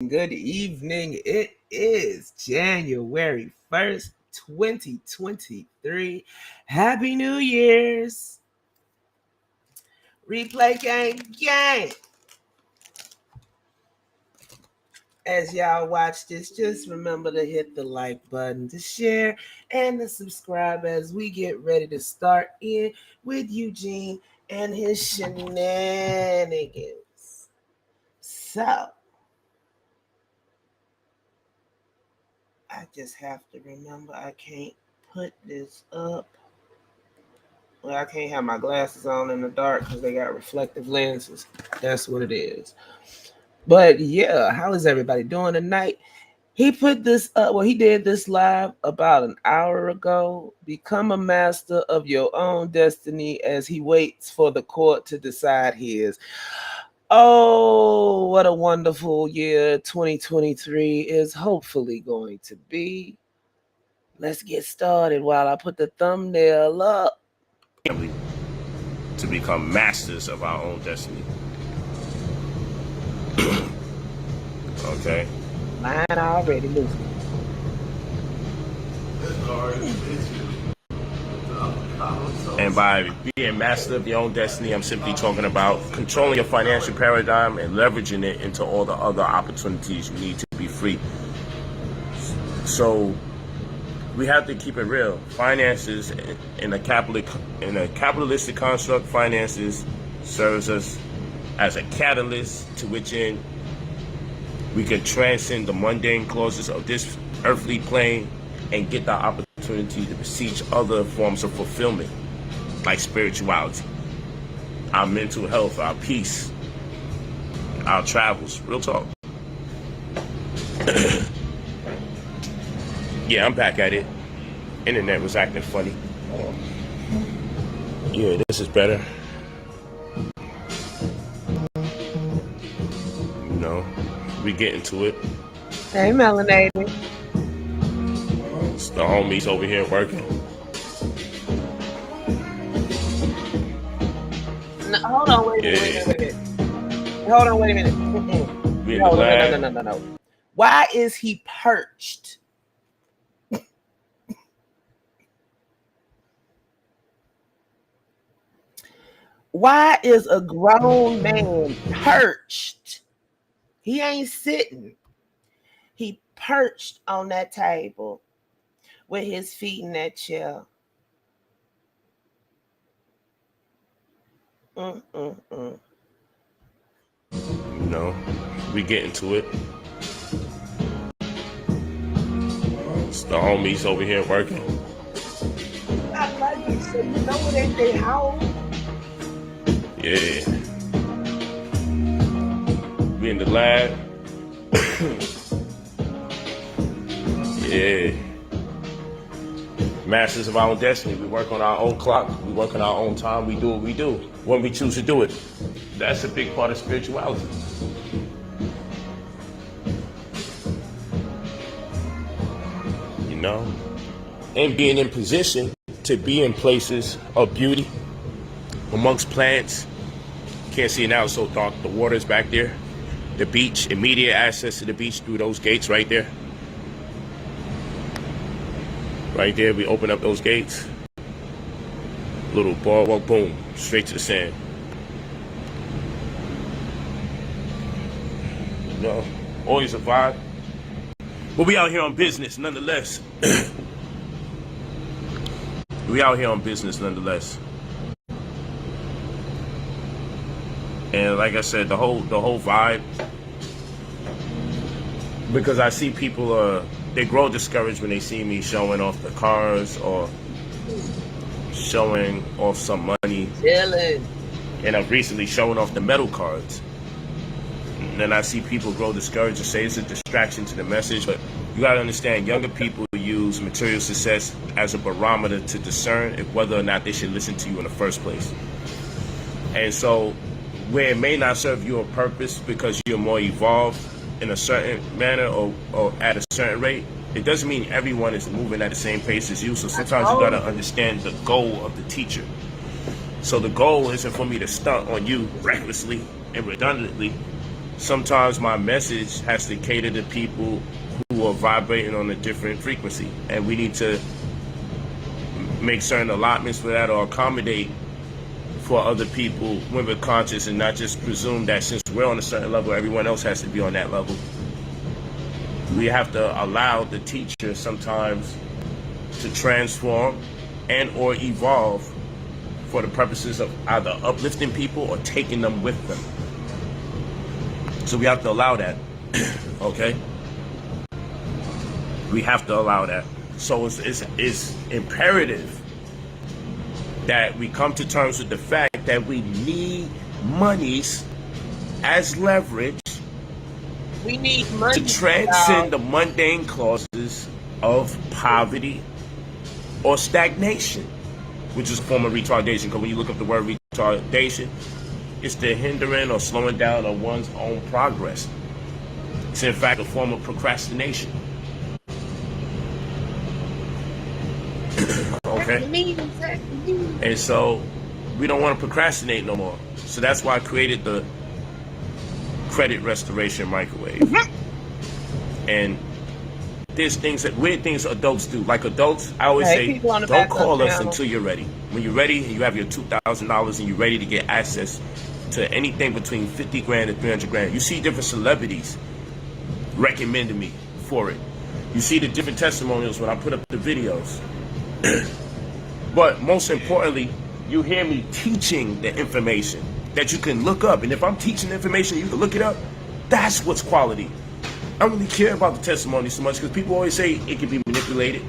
Good evening. It is January 1st, 2023. Happy New Year's. Replay gang. As y'all watch this, just remember to hit the like button, to share, and to subscribe as we get ready to start in with Eugene and his shenanigans. So, I just have to remember I can't put this up. Well, I can't have my glasses on in the dark because they got reflective lenses. That's what it is. But yeah, how is everybody doing tonight? He put this up, he did this live about an hour ago. Become a master of your own destiny as he waits for the court to decide his. Oh, what a wonderful year 2023 is hopefully going to be. Let's get started while I put the thumbnail up. To become masters of our own destiny. Okay? Mine already loose. And by being master of your own destiny, I'm simply talking about controlling your financial paradigm and leveraging it into all the other opportunities you need to be free. So we have to keep it real. Finances in a capitalistic construct, finances serves us as a catalyst to which in we can transcend the mundane clauses of this earthly plane and get the opportunity to besiege other forms of fulfillment, like spirituality, our mental health, our peace, our travels. Real talk. Yeah, I'm back at it. Internet was acting funny. Yeah, this is better. You know, we get into it. Hey, Melanated. It's the homies over here working. No, hold on, wait a minute. Hold on, wait a minute. No. Why is he perched? Why is a grown man perched? He ain't sitting. He perched on that table with his feet in that chair. You know, we get into it. It's the homies over here working. I like it, so you know it ain't their house. Yeah. We in the lab. Yeah. Masters of our own destiny. We work on our own clock. We work on our own time. We do what we do when we choose to do it. That's a big part of spirituality. You know? And being in position to be in places of beauty amongst plants. Can't see it now, it's so dark. The water's back there. The beach, immediate access to the beach through those gates right there. Right there, we open up those gates. Little boardwalk, boom, straight to the sand. You know, always a vibe. But we out here on business nonetheless. We out here on business nonetheless. And like I said, the whole vibe, because I see people, they grow discouraged when they see me showing off the cars or showing off some money. Chilling. And I'm recently showing off the metal cards. And then I see people grow discouraged and say it's a distraction to the message. But you gotta understand, younger people use material success as a barometer to discern if whether or not they should listen to you in the first place. And so, where it may not serve you a purpose because you're more evolved in a certain manner or at a certain rate, it doesn't mean everyone is moving at the same pace as you. So sometimes you gotta understand the goal of the teacher. So the goal isn't for me to stunt on you recklessly and redundantly. sometimes my message has to cater to people who are vibrating on a different frequency, and we need to make certain allotments for that or accommodate for other people when we're conscious, and not just presume that since we're on a certain level, everyone else has to be on that level. We have to allow the teacher sometimes to transform and or evolve for the purposes of either uplifting people or taking them with them. So we have to allow that, okay? We have to allow that. So it's imperative that we come to terms with the fact that we need monies as leverage. We need money to transcend the mundane causes of poverty or stagnation, which is a form of retardation. Because when you look up the word retardation, it's the hindering or slowing down of one's own progress. It's in fact a form of procrastination. Okay? And so we don't want to procrastinate no more. So that's why I created the credit restoration microwave. And there's things that weird things adults do. Like adults, I always say, don't call us until you're ready. When you're ready and you have your $2,000 and you're ready to get access to anything between 50 grand and 300 grand. You see different celebrities recommending me for it. You see the different testimonials when I put up the videos. But most importantly, you hear me teaching the information that you can look up. And if I'm teaching the information, you can look it up. That's what's quality. I don't really care about the testimony so much because people always say it can be manipulated.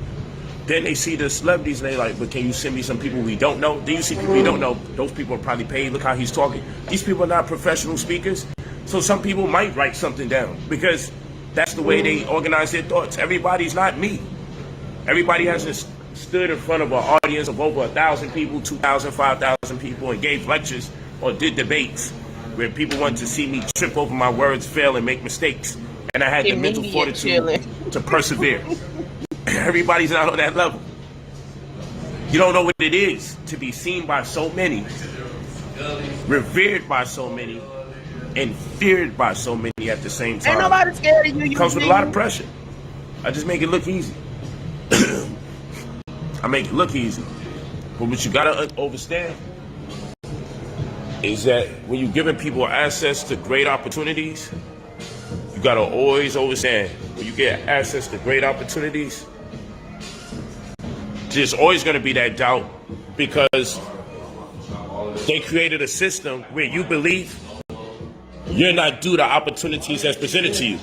Then they see the celebrities and they like, but can you send me some people we don't know? Then you see people you don't know. Those people are probably paid. Look how he's talking. These people are not professional speakers. So some people might write something down because that's the way they organize their thoughts. Everybody's not me. Everybody hasn't stood in front of an audience of over 1,000 people, 2,000, 5,000 people and gave lectures or did debates where people wanted to see me trip over my words, fail, and make mistakes. And I had the mental fortitude to persevere. Everybody's not on that level. You don't know what it is to be seen by so many, revered by so many, and feared by so many at the same time. Ain't nobody scared of you. It comes with a lot of pressure. I just make it look easy. I make it look easy. But what you gotta understand is that when you're giving people access to great opportunities, you gotta always understand when you get access to great opportunities, there's always gonna be that doubt because they created a system where you believe you're not due the opportunities that's presented to you.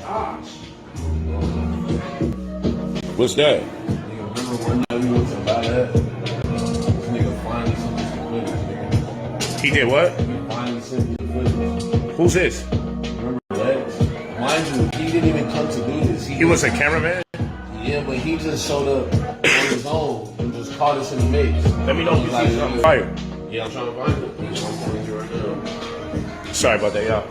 What's that? Remember one night we went to buy that? This nigga finally sent me some footage. He did what? He finally sent me the footage. Who's this? Remember Lex? Mind you, he didn't even come to do this. He was a cameraman? Yeah, but he just showed up on his own and just caught us in the mix. Let me know if you see something fire. Yeah, I'm trying to find it. I'm calling you right now. Sorry about that, y'all.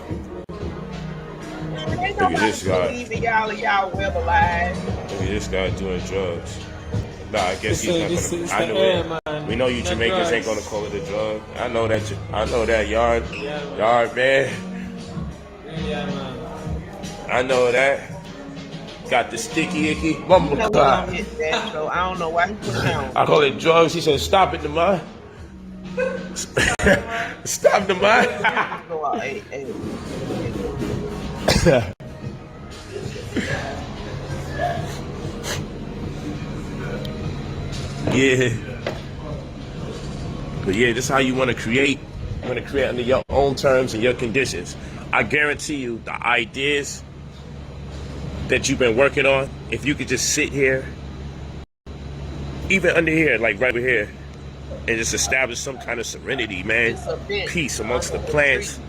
Look at this guy. Y'all well alive. Look at this guy doing drugs. Nah, I guess he's not gonna. I know it. We know you Jamaicans ain't gonna call it a drug. I know that. I know that yard man. I know that. Got the sticky icky. Mama, So I don't know why he put it on. I call it drugs. He said, "Stop it, the man. Stop the man." Yeah. But yeah, this is how you want to create. You want to create under your own terms and your conditions. I guarantee you the ideas that you've been working on, if you could just sit here, even under here, like right over here, and just establish some kind of serenity, man. Peace amongst the plants.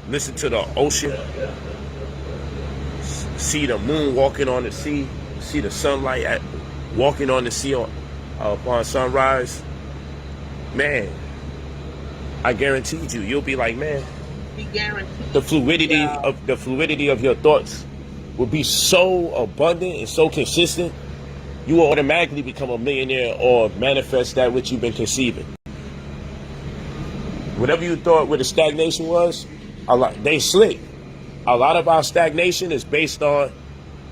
Listen to the ocean. See the moon walking on the sea. See the sunlight walking on the sea upon sunrise. Man, I guarantee you'll be like, man, the fluidity of your thoughts will be so abundant and so consistent, you will automatically become a millionaire or manifest that which you've been conceiving. Whatever you thought where the stagnation was, they slick. A lot of our stagnation is based on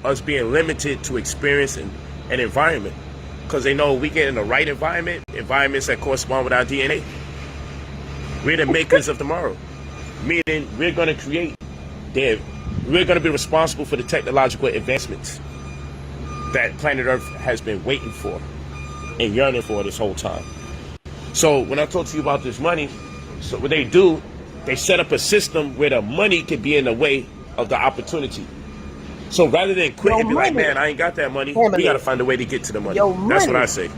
us being limited to experience an environment. Because they know we get in the right environments that correspond with our DNA. We're the makers of tomorrow. Meaning we're going to create we're going to be responsible for the technological advancements that planet Earth has been waiting for and yearning for this whole time. So when I talk to you about this money, so what they do, they set up a system where the money can be in the way of the opportunity. So rather than quit and be like, man, I ain't got that money, we got to find a way to get to the money. That's what I say.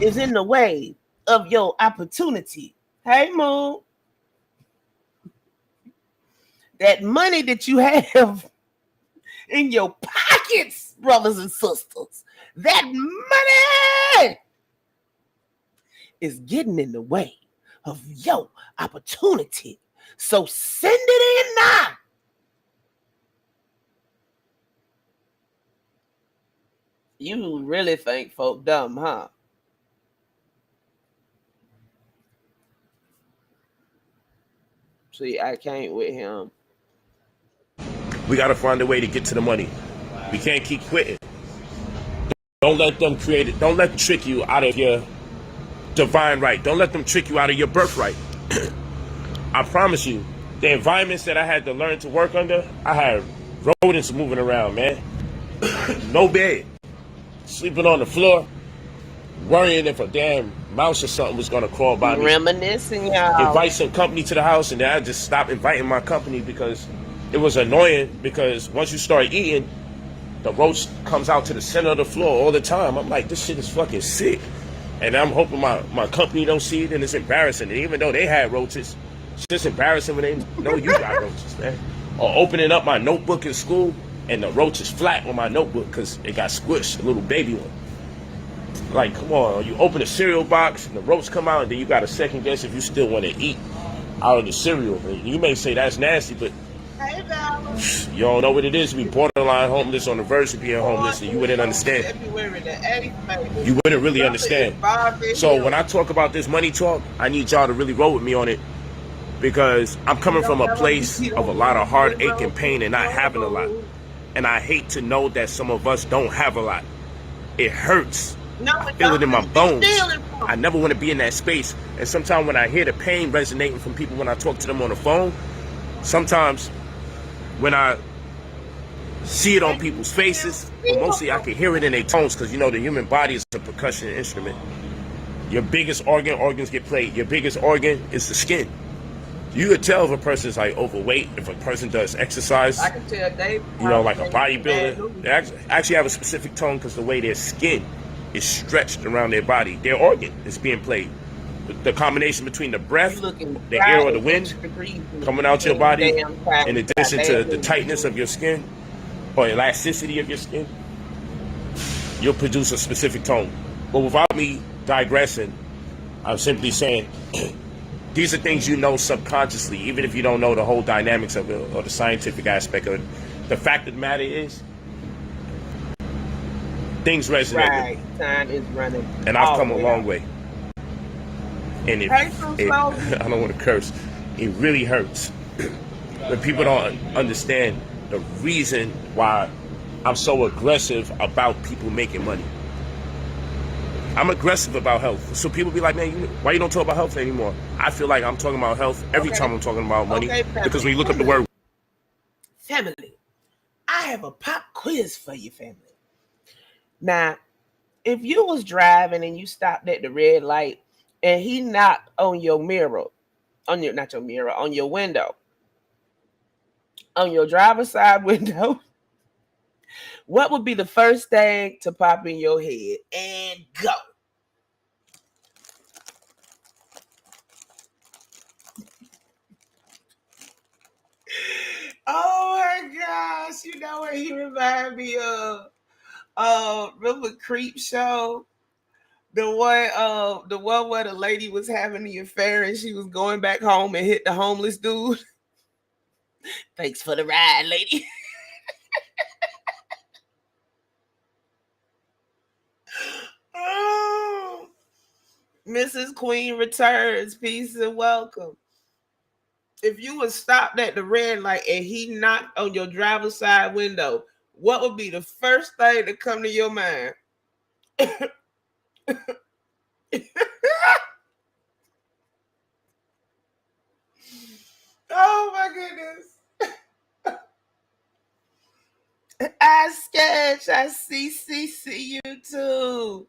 Is in the way of your opportunity. Hey, Moon. That money that you have in your pockets, brothers and sisters, that money is getting in the way of your opportunity. So send it in now. You really think folk dumb, huh? See, I can't with him. We got to find a way to get to the money. We can't keep quitting. Don't let them create it. Don't let them trick you out of your divine right. Don't let them trick you out of your birthright. I promise you, the environments that I had to learn to work under, I had rodents moving around, man. No bed. Sleeping on the floor. Worrying if a damn mouse or something was going to crawl by me. Reminiscing, y'all. Invite some company to the house, and then I just stopped inviting my company because it was annoying. Because once you start eating, the roach comes out to the center of the floor all the time. I'm like, this shit is fucking sick. And I'm hoping my company don't see it, and it's embarrassing. And even though they had roaches, it's just embarrassing when they know you got roaches, man. Or opening up my notebook in school, and the roach is flat on my notebook because it got squished, a little baby one. Like, come on, you open a cereal box, and the roach come out, and then you got to second guess if you still want to eat out of the cereal. And you may say that's nasty, but you don't know what it is to be borderline homeless, on the verge of being homeless, and you wouldn't understand. You wouldn't really understand. So when I talk about this money talk, I need y'all to really roll with me on it, because I'm coming from a place of a lot of heartache and pain and not having a lot. And I hate to know that some of us don't have a lot. It hurts. I feel it in my bones. I never want to be in that space. And sometimes when I hear the pain resonating from people when I talk to them on the phone, sometimes when I see it on people's faces, but mostly I can hear it in their tones, because you know the human body is a percussion instrument. Your biggest organs get played. Your biggest organ is the skin. You could tell if a person's like overweight, if a person does exercise. I can tell they, you know, like a bodybuilder. They actually have a specific tone because the way their skin is stretched around their body. Their organ is being played. The combination between the breath, the air or the wind coming out your body, in addition to the tightness of your skin or elasticity of your skin, you'll produce a specific tone. But without me digressing, I'm simply saying these are things you know subconsciously, even if you don't know the whole dynamics of it or the scientific aspect of it. The fact of the matter is, things resonate. Right, time is running. And I've come a long way. And I don't want to curse. It really hurts when people don't understand the reason why I'm so aggressive about people making money. I'm aggressive about health. So people be like, man, why you don't talk about health anymore? I feel like I'm talking about health every time I'm talking about money. Because when you look up the word family, I have a pop quiz for you, family. Now, if you was driving and you stopped at the red light and he knocked on your mirror, on your window, on your driver's side window, what would be the first thing to pop in your head? And go. Oh my gosh, you know what he reminded me of? Remember Creep Show? The one where the lady was having the affair and she was going back home and hit the homeless dude. Thanks for the ride, lady. Oh, Mrs. Queen returns. Peace and welcome. if you was stopped at the red light and he knocked on your driver's side window, what would be the first thing that come to your mind? Oh my goodness. I sketch. I CCC you too.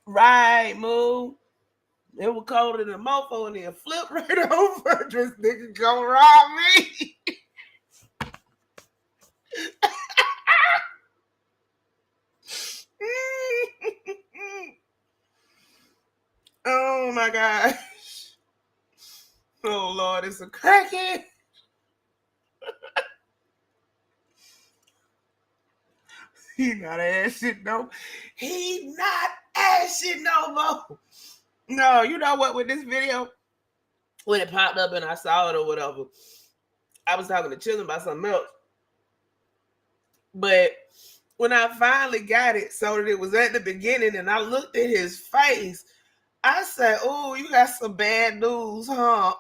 Right, move. It was colder than a mofo and then flip right over. This nigga gonna rob me. Oh my gosh. Oh Lord, it's a crackhead. He not ass shit no. He not ass shit no more. No, you know what? With this video, when it popped up and I saw it or whatever, I was talking to Children about something else. But when I finally got it so that it was at the beginning and I looked at his face, I said, oh, you got some bad news, huh?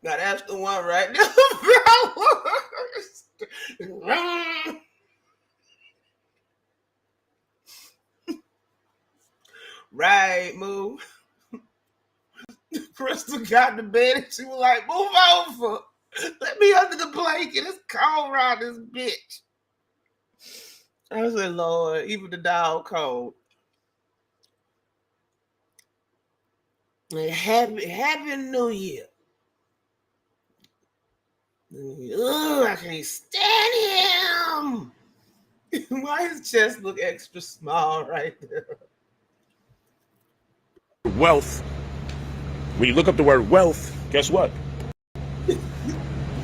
Now that's the one right there. Right, move. Crystal got to bed and she was like, move over. Let me under the blanket. It's cold around this bitch. I said, Lord, even the dog cold. And happy New Year. Ugh, I can't stand him. Why his chest look extra small right there? Wealth. When you look up the word wealth, guess what?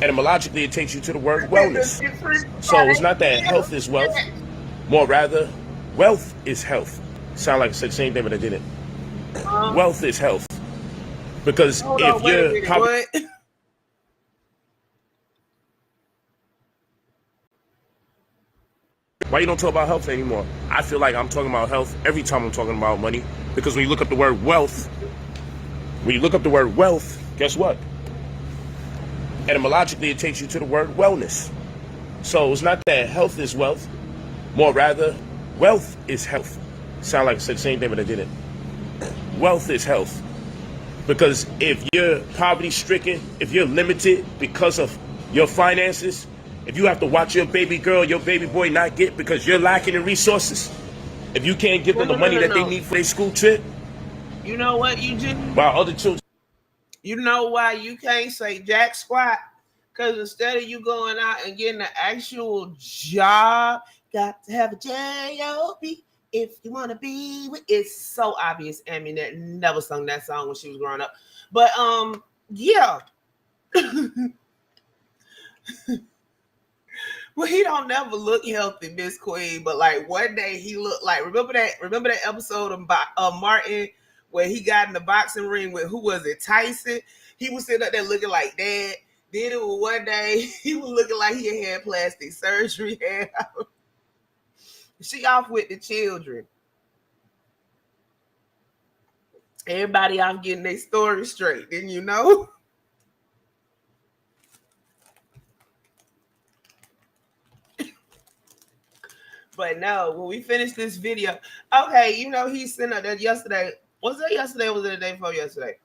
Etymologically, it takes you to the word wellness. So it's not that health is wealth, more rather, wealth is health. Sound like I said the same thing, but I didn't. Wealth is health. Because if you're why you don't talk about health anymore? I feel like I'm talking about health every time I'm talking about money. Because when you look up the word wealth, guess what? Etymologically, it takes you to the word wellness. So it's not that health is wealth, more rather, wealth is health. Sound like I said the same thing, but I didn't. Wealth is health. Because if you're poverty stricken, if you're limited because of your finances, if you have to watch your baby girl, your baby boy not get because you're lacking in resources, if you can't give them the money that they need for their school trip, you know what you just while other children. You know why you can't say jack squat? Because instead of you going out and getting an actual job, got to have a J-O-B if you want to be with. It's so obvious. Amy never sung that song when she was growing up. But yeah. Well, he don't never look healthy, Miss Queen. But like one day he looked like remember that episode of Martin where he got in the boxing ring with who was it, Tyson? He was sitting up there looking like that. Then it was one day he was looking like he had plastic surgery. She off with the children. Everybody off getting their story straight, didn't you know? But no, when we finish this video, okay, you know, he sent up that yesterday. Was that yesterday or was it the day before yesterday?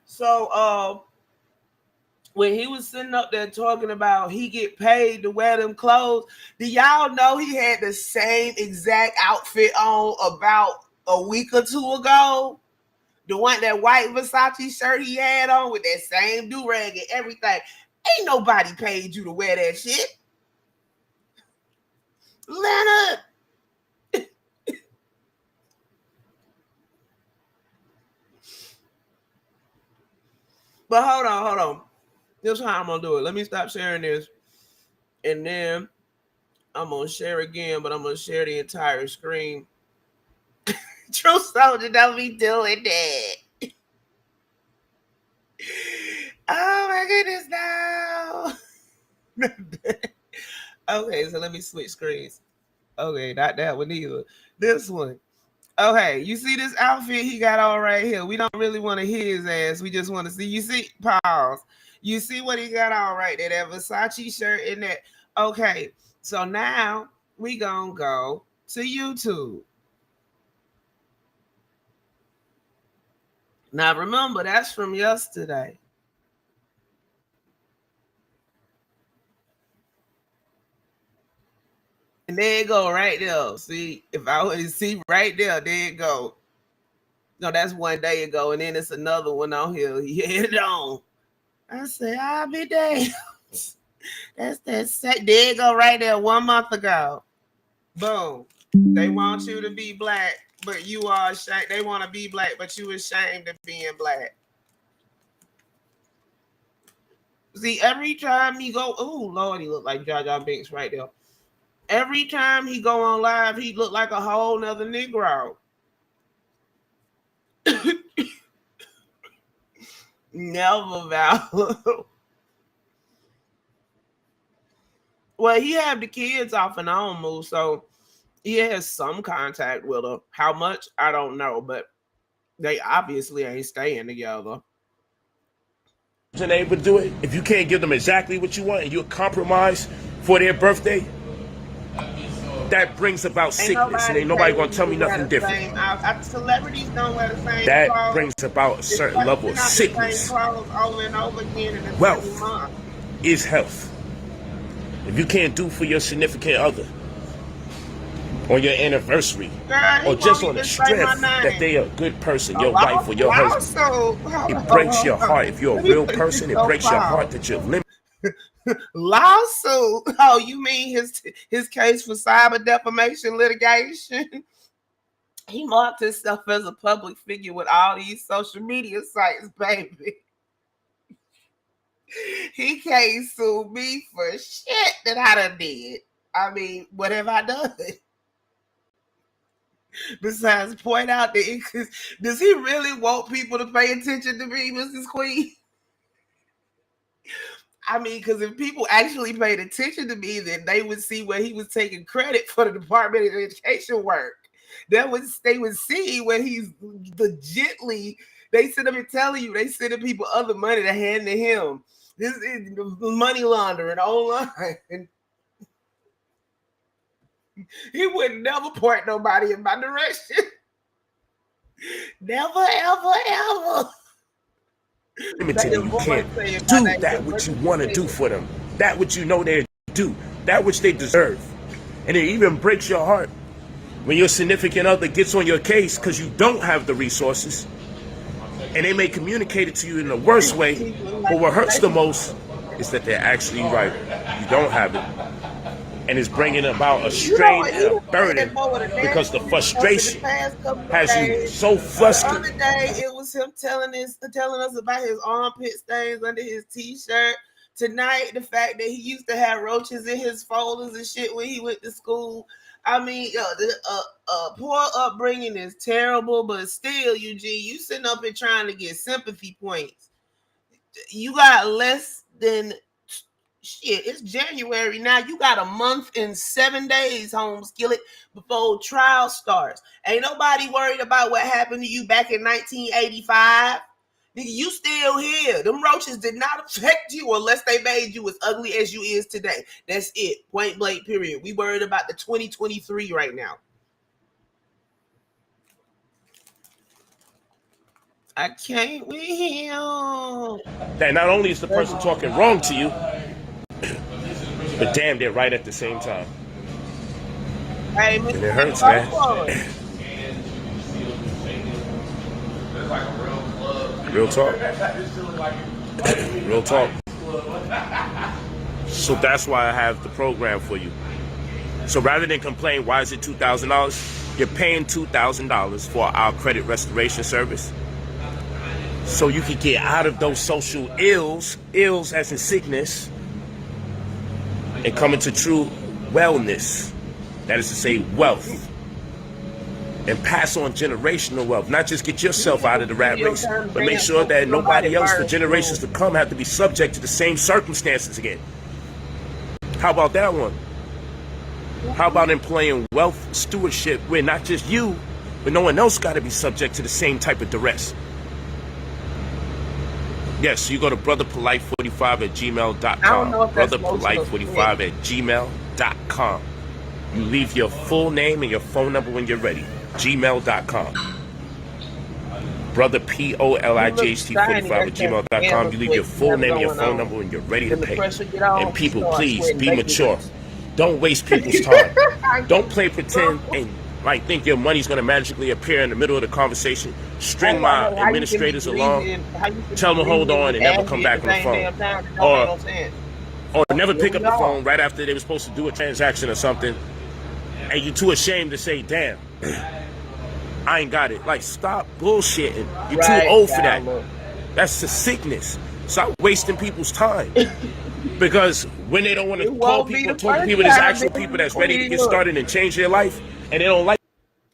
So when he was sitting up there talking about he get paid to wear them clothes, do y'all know he had the same exact outfit on about a week or two ago? The one, that white Versace shirt he had on with that same do-rag and everything. Ain't nobody paid you to wear that shit. Leonard. But hold on. This is how I'm going to do it. Let me stop sharing this. And then I'm going to share again, but I'm going to share the entire screen. True soldier don't be doing that. Oh my goodness, no. Okay, so let me switch screens. Okay, not that one either. This one. Okay, you see this outfit he got on right here? We don't really want to hear his ass. We just want to see. You see, pause. You see what he got on right there? That Versace shirt in that. Okay, so now we gonna go to YouTube. Now remember, that's from yesterday. And there you go, right there. See, if I would see right there, there you go. No, that's one day ago, and then it's another one on here. He had it on. I said, I'll be damned. That's that. There you go, right there, 1 month ago. Boom. They want you to be black, but you are ashamed. They want to be black, but you ashamed of being black. See, every time he go, oh Lord, he look like Jar Jar Binks right there. Every time he go on live, he look like a whole nother Negro. Never, Val. Well, he had the kids off and on move, so he has some contact with her. How much? I don't know, but they obviously ain't staying together. And able to do it, if you can't give them exactly what you want and you're compromised for their birthday, that brings about sickness, and ain't nobody gonna tell me nothing different. Celebrities don't wear the same that clothes. Brings about a certain level of sickness. Over and over again in Wealth is health. If you can't do for your significant other on your anniversary, girl, or just on the strength that they are a good person, your wife or your husband, it breaks your heart. If you're a real person, it breaks your heart that you're limited. Lawsuit? Oh, you mean his case for cyber defamation litigation? He marked himself as a public figure with all these social media sites, baby. He can't sue me for shit that I done did. I mean, what have I done? Besides point out that does he really want people to pay attention to me, Mrs. Queen? I mean, because if people actually paid attention to me, then they would see where he was taking credit for the Department of Education work. They would see where he's legitly, they sit up and telling you, they sending people other money to hand to him. This is money laundering online. He would never point nobody in my direction. Never, ever, ever. Limited, and you can't do that which you want to do for them, that which you know they do, that which they deserve. And it even breaks your heart when your significant other gets on your case because you don't have the resources, and they may communicate it to you in the worst way. But what hurts the most is that they're actually right. You don't have it, and it's bringing about a strain and a burden because the frustration has you so flustered. The other day, it was him telling us about his armpit stains under his t-shirt. Tonight, the fact that he used to have roaches in his folders and shit when he went to school. I mean, poor upbringing is terrible, but still, Eugene, you sitting up and trying to get sympathy points. You got less than shit. It's January now. You got a month and 7 days, home skillet, before trial starts. Ain't nobody worried about what happened to you back in 1985. You still here. Them roaches did not affect you unless they made you as ugly as you is today. That's it. Point blank, period. We worried about the 2023 right now. I can't with him. That not only is the person talking wrong to you, but damn, they're right at the same time. Hey, and it hurts, man. Real talk. Real talk. So that's why I have the program for you. So rather than complain, why is it $2,000? You're paying $2,000 for our credit restoration service. So you can get out of those social ills as in sickness, and come into true wellness. That is to say, wealth. and pass on generational wealth. Not just get yourself out of the rat race, but make sure that nobody else for generations to come have to be subject to the same circumstances again. How about that one? How about employing wealth stewardship where not just you, but no one else got to be subject to the same type of duress? Yes, you go to brotherpolite45@gmail.com. Brotherpolite45@gmail.com. You leave your full name and your phone number when you're ready. gmail.com. BrotherPolight45@gmail.com. You leave your full name and your phone number when you're ready to pay. And people, please be mature. Don't waste people's time. Don't play pretend and like think your money's gonna magically appear in the middle of the conversation. String my administrators along, tell them hold on and never come back on the phone. Or never pick up the phone right after they were supposed to do a transaction or something, and you're too ashamed to say, damn, I ain't got it. Like, stop bullshitting. You're too old for that. That's a sickness. Stop wasting people's time. Because when they don't want to call people, talk to people, there's actual people that's ready to get started and change their life, and they don't like.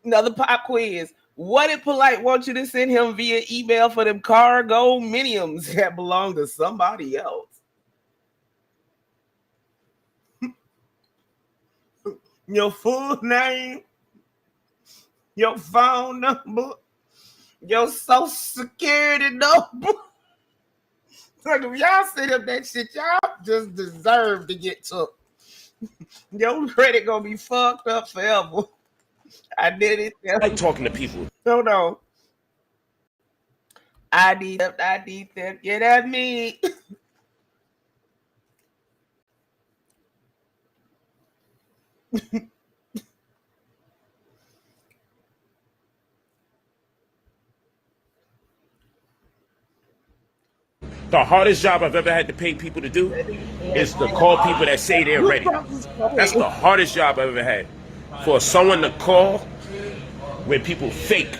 Another pop quiz. What did Polight want you to send him via email for them cargo miniums that belong to somebody else? Your full name, your phone number, your social security number. Like, if y'all send up that shit, y'all just deserve to get took. Your credit gonna be fucked up forever. I did it. I like talking to people. No. ID theft, get at me. The hardest job I've ever had to pay people to do is to call people that say they're ready. That's the hardest job I've ever had. For someone to call when people fake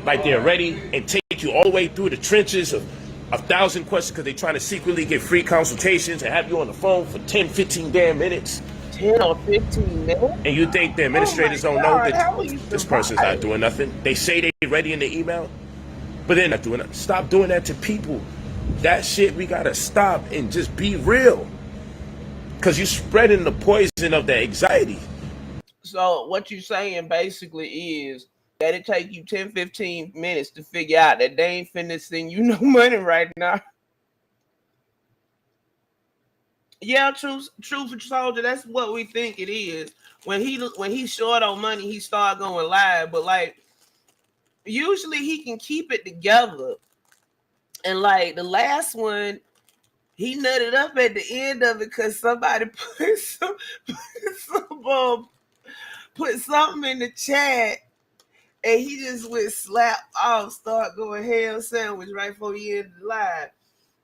like they're ready and take you all the way through the trenches of 1,000 questions because they're trying to secretly get free consultations and have you on the phone for 10, 15 damn minutes. 10 or 15 minutes? And you think the administrators don't know that this person's not doing nothing? They say they're ready in the email, but they're not doing it. Stop doing that to people. That shit we gotta stop and just be real. Because you're spreading the poison of the anxiety. So what you're saying basically is that it take you 10, 15 minutes to figure out that they ain't finna send you no money right now. Yeah, truth soldier, that's what we think it is. When he's short on money, he start going live. But like usually he can keep it together. And like the last one, he nutted up at the end of it because somebody put something in the chat, and he just went slap off, start going ham sandwich right before he ended the live.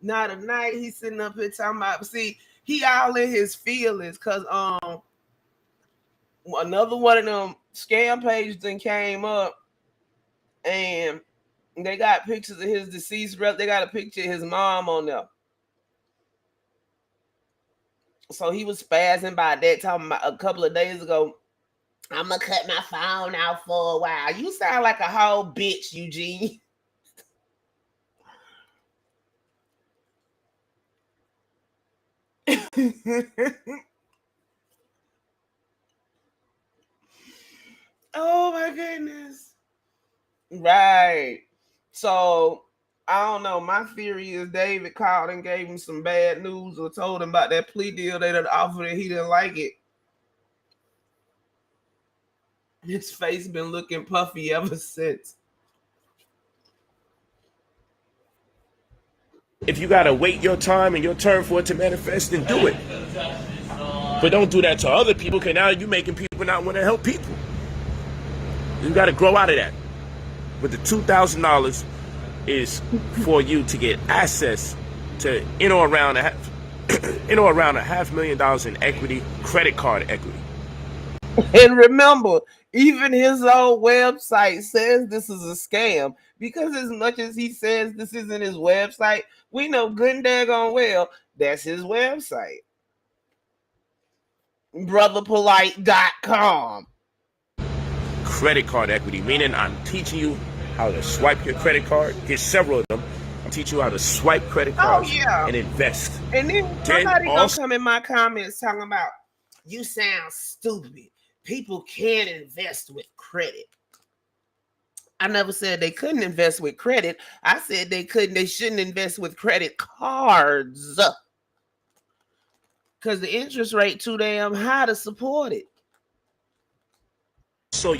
Now tonight he's sitting up here talking about, see, he all in his feelings because another one of them scam pages then came up, and they got pictures of his deceased brother. They got a picture of his mom on there. So he was spazzing by that, talking about a couple of days ago, I'm going to cut my phone out for a while. You sound like a whole bitch, Eugene. Oh, my goodness. Right. So, I don't know. My theory is David called and gave him some bad news or told him about that plea deal they had offered and he didn't like it. His face been looking puffy ever since. If you gotta wait your time and your turn for it to manifest, then do it. But don't do that to other people, because now you're making people not want to help people. You gotta grow out of that. But the $2,000 is for you to get access to in or around $500,000 in equity, credit card equity. And remember, even his own website says this is a scam, because as much as he says this isn't his website, we know good and daggone well that's his website. BrotherPolight.com. credit card equity, meaning I'm teaching you how to swipe your credit card. Get several of them. I'm teaching you how to swipe credit cards and invest. And then somebody gonna come in my comments talking about, you sound stupid. People can't invest with credit. I never said they couldn't invest with credit. I said they shouldn't invest with credit cards. Because the interest rate too damn high to support it. So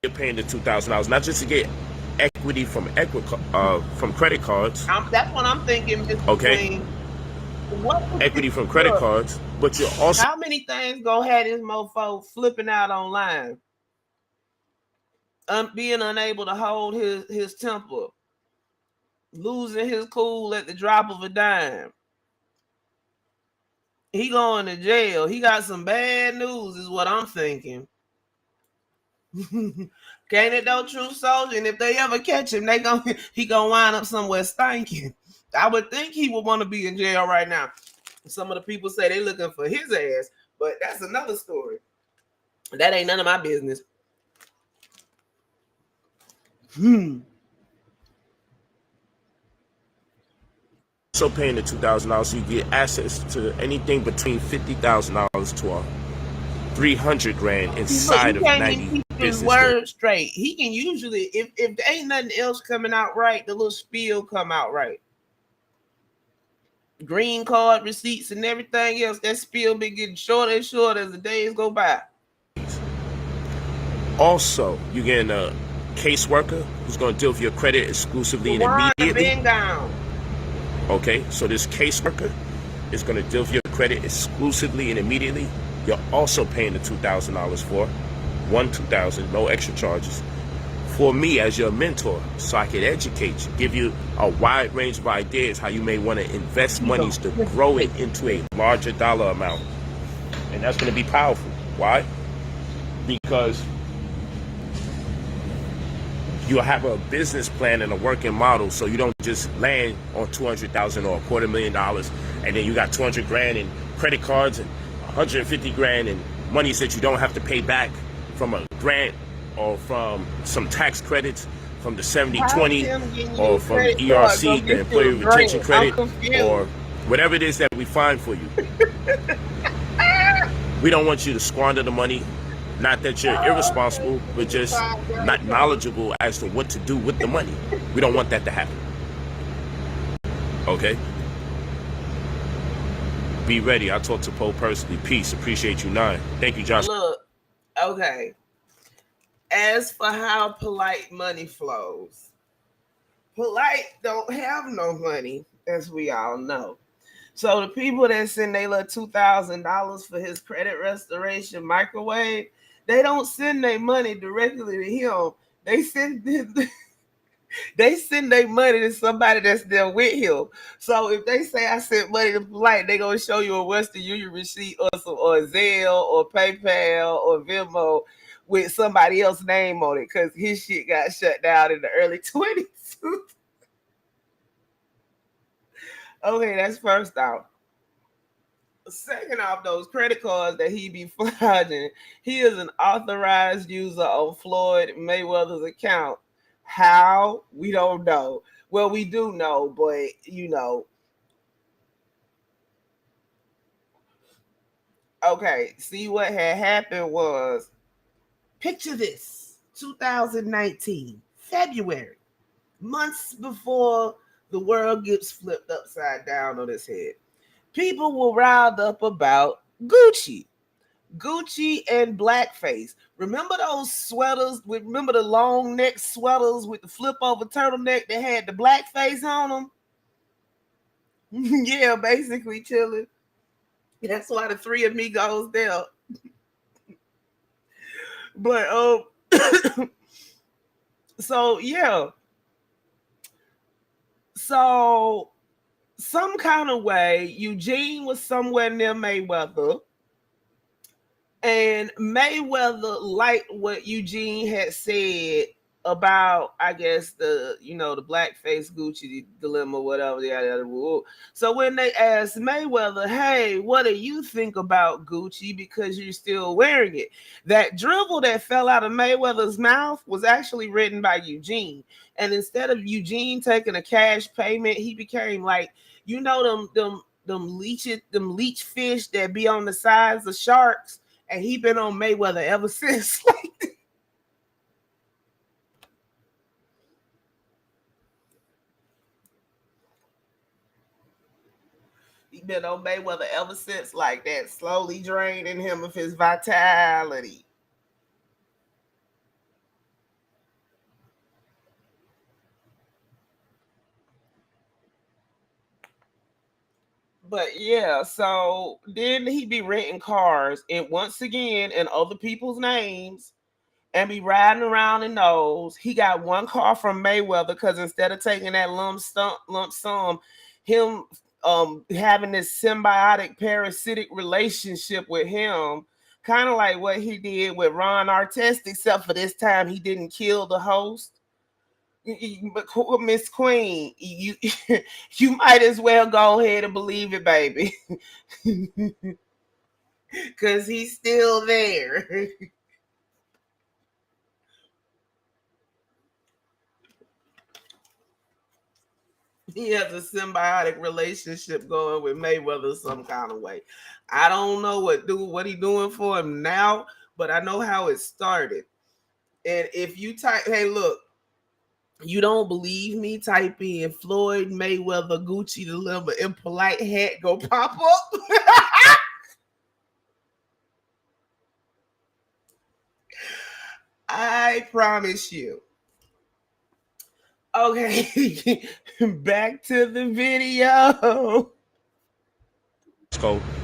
you're paying the $2,000, not just to get equity from credit cards. That's what I'm thinking. Okay. What equity from credit cards, but you're also, how many things gonna have this mofo flipping out online? Being unable to hold his temper, losing his cool at the drop of a dime. He going to jail. He got some bad news, is what I'm thinking. Can't it though, true soldier? And if they ever catch him, he gonna wind up somewhere stinking. I would think he would want to be in jail right now. Some of the people say they're looking for his ass, but that's another story. That ain't none of my business. So paying the $2,000, so you get access to anything between $50,000 to $300,000 inside of 90 business word straight. He can usually, if there ain't nothing else coming out right, the little spiel come out right. Green card receipts and everything else, that spiel been getting shorter and shorter as the days go by. Also, you're getting a caseworker who's going to deal with your credit exclusively and immediately. Okay, so this caseworker is going to deal with your credit exclusively and immediately. You're also paying the $2,000 for $2,000, no extra charges, for me as your mentor, so I can educate you, give you a wide range of ideas how you may want to invest monies to grow it into a larger dollar amount. And that's going to be powerful. Why? Because you'll have a business plan and a working model, so you don't just land on $200,000 or $250,000 and then you got $200,000 in credit cards and $150,000 in monies that you don't have to pay back from a grant or from some tax credits from the 70/20 or from the ERC, the Employee Retention Credit, or whatever it is that we find for you. We don't want you to squander the money. Not that you're irresponsible, but just not knowledgeable as to what to do with the money. We don't want that to happen. Okay? Be ready. I'll talk to Poe personally. Peace. Appreciate you, 9. Thank you, Josh. Look, okay. As for how Polight money flows, Polight don't have no money, as we all know. So the people that send their little $2,000 for his credit restoration microwave, they don't send their money directly to him. They send their money to somebody that's there with him. So if they say I sent money to Polight, they gonna show you a Western Union receipt or Zelle or PayPal or Venmo with somebody else's name on it, because his shit got shut down in the early 20s. Okay, that's first off. Second off, those credit cards that he be flogging, he is an authorized user on Floyd Mayweather's account. How? We don't know. Well, we do know, but you know. Okay, see what had happened was, picture this, 2019, February, months before the world gets flipped upside down on its head. People were riled up about Gucci and blackface. Remember those sweaters? Remember the long neck sweaters with the flip over turtleneck that had the blackface on them? Yeah, basically chilling. That's why the three amigos there. But so yeah. So some kind of way, Eugene was somewhere near Mayweather, and Mayweather liked what Eugene had said about, I guess, the the blackface Gucci dilemma, whatever. So when they asked Mayweather, "Hey, what do you think about Gucci because you're still wearing it?" That dribble that fell out of Mayweather's mouth was actually written by Eugene, and instead of Eugene taking a cash payment, he became like them leech fish that be on the sides of sharks, and he been on Mayweather ever since. He been on Mayweather ever since, like that, slowly draining him of his vitality. But yeah, so then he be renting cars and once again in other people's names and be riding around in those. He got one car from Mayweather because instead of taking that lump sum, him having this symbiotic parasitic relationship with him, kind of like what he did with Ron Artest, except for this time he didn't kill the host. But Miss Queen, you you might as well go ahead and believe it, baby, because he's still there. He has a symbiotic relationship going with Mayweather some kind of way. I don't know what he doing for him now, but I know how it started. And if you type, hey, look, you don't believe me? Type in Floyd Mayweather Gucci deliver and Polight hat go pop up. I promise you. Okay, back to the video.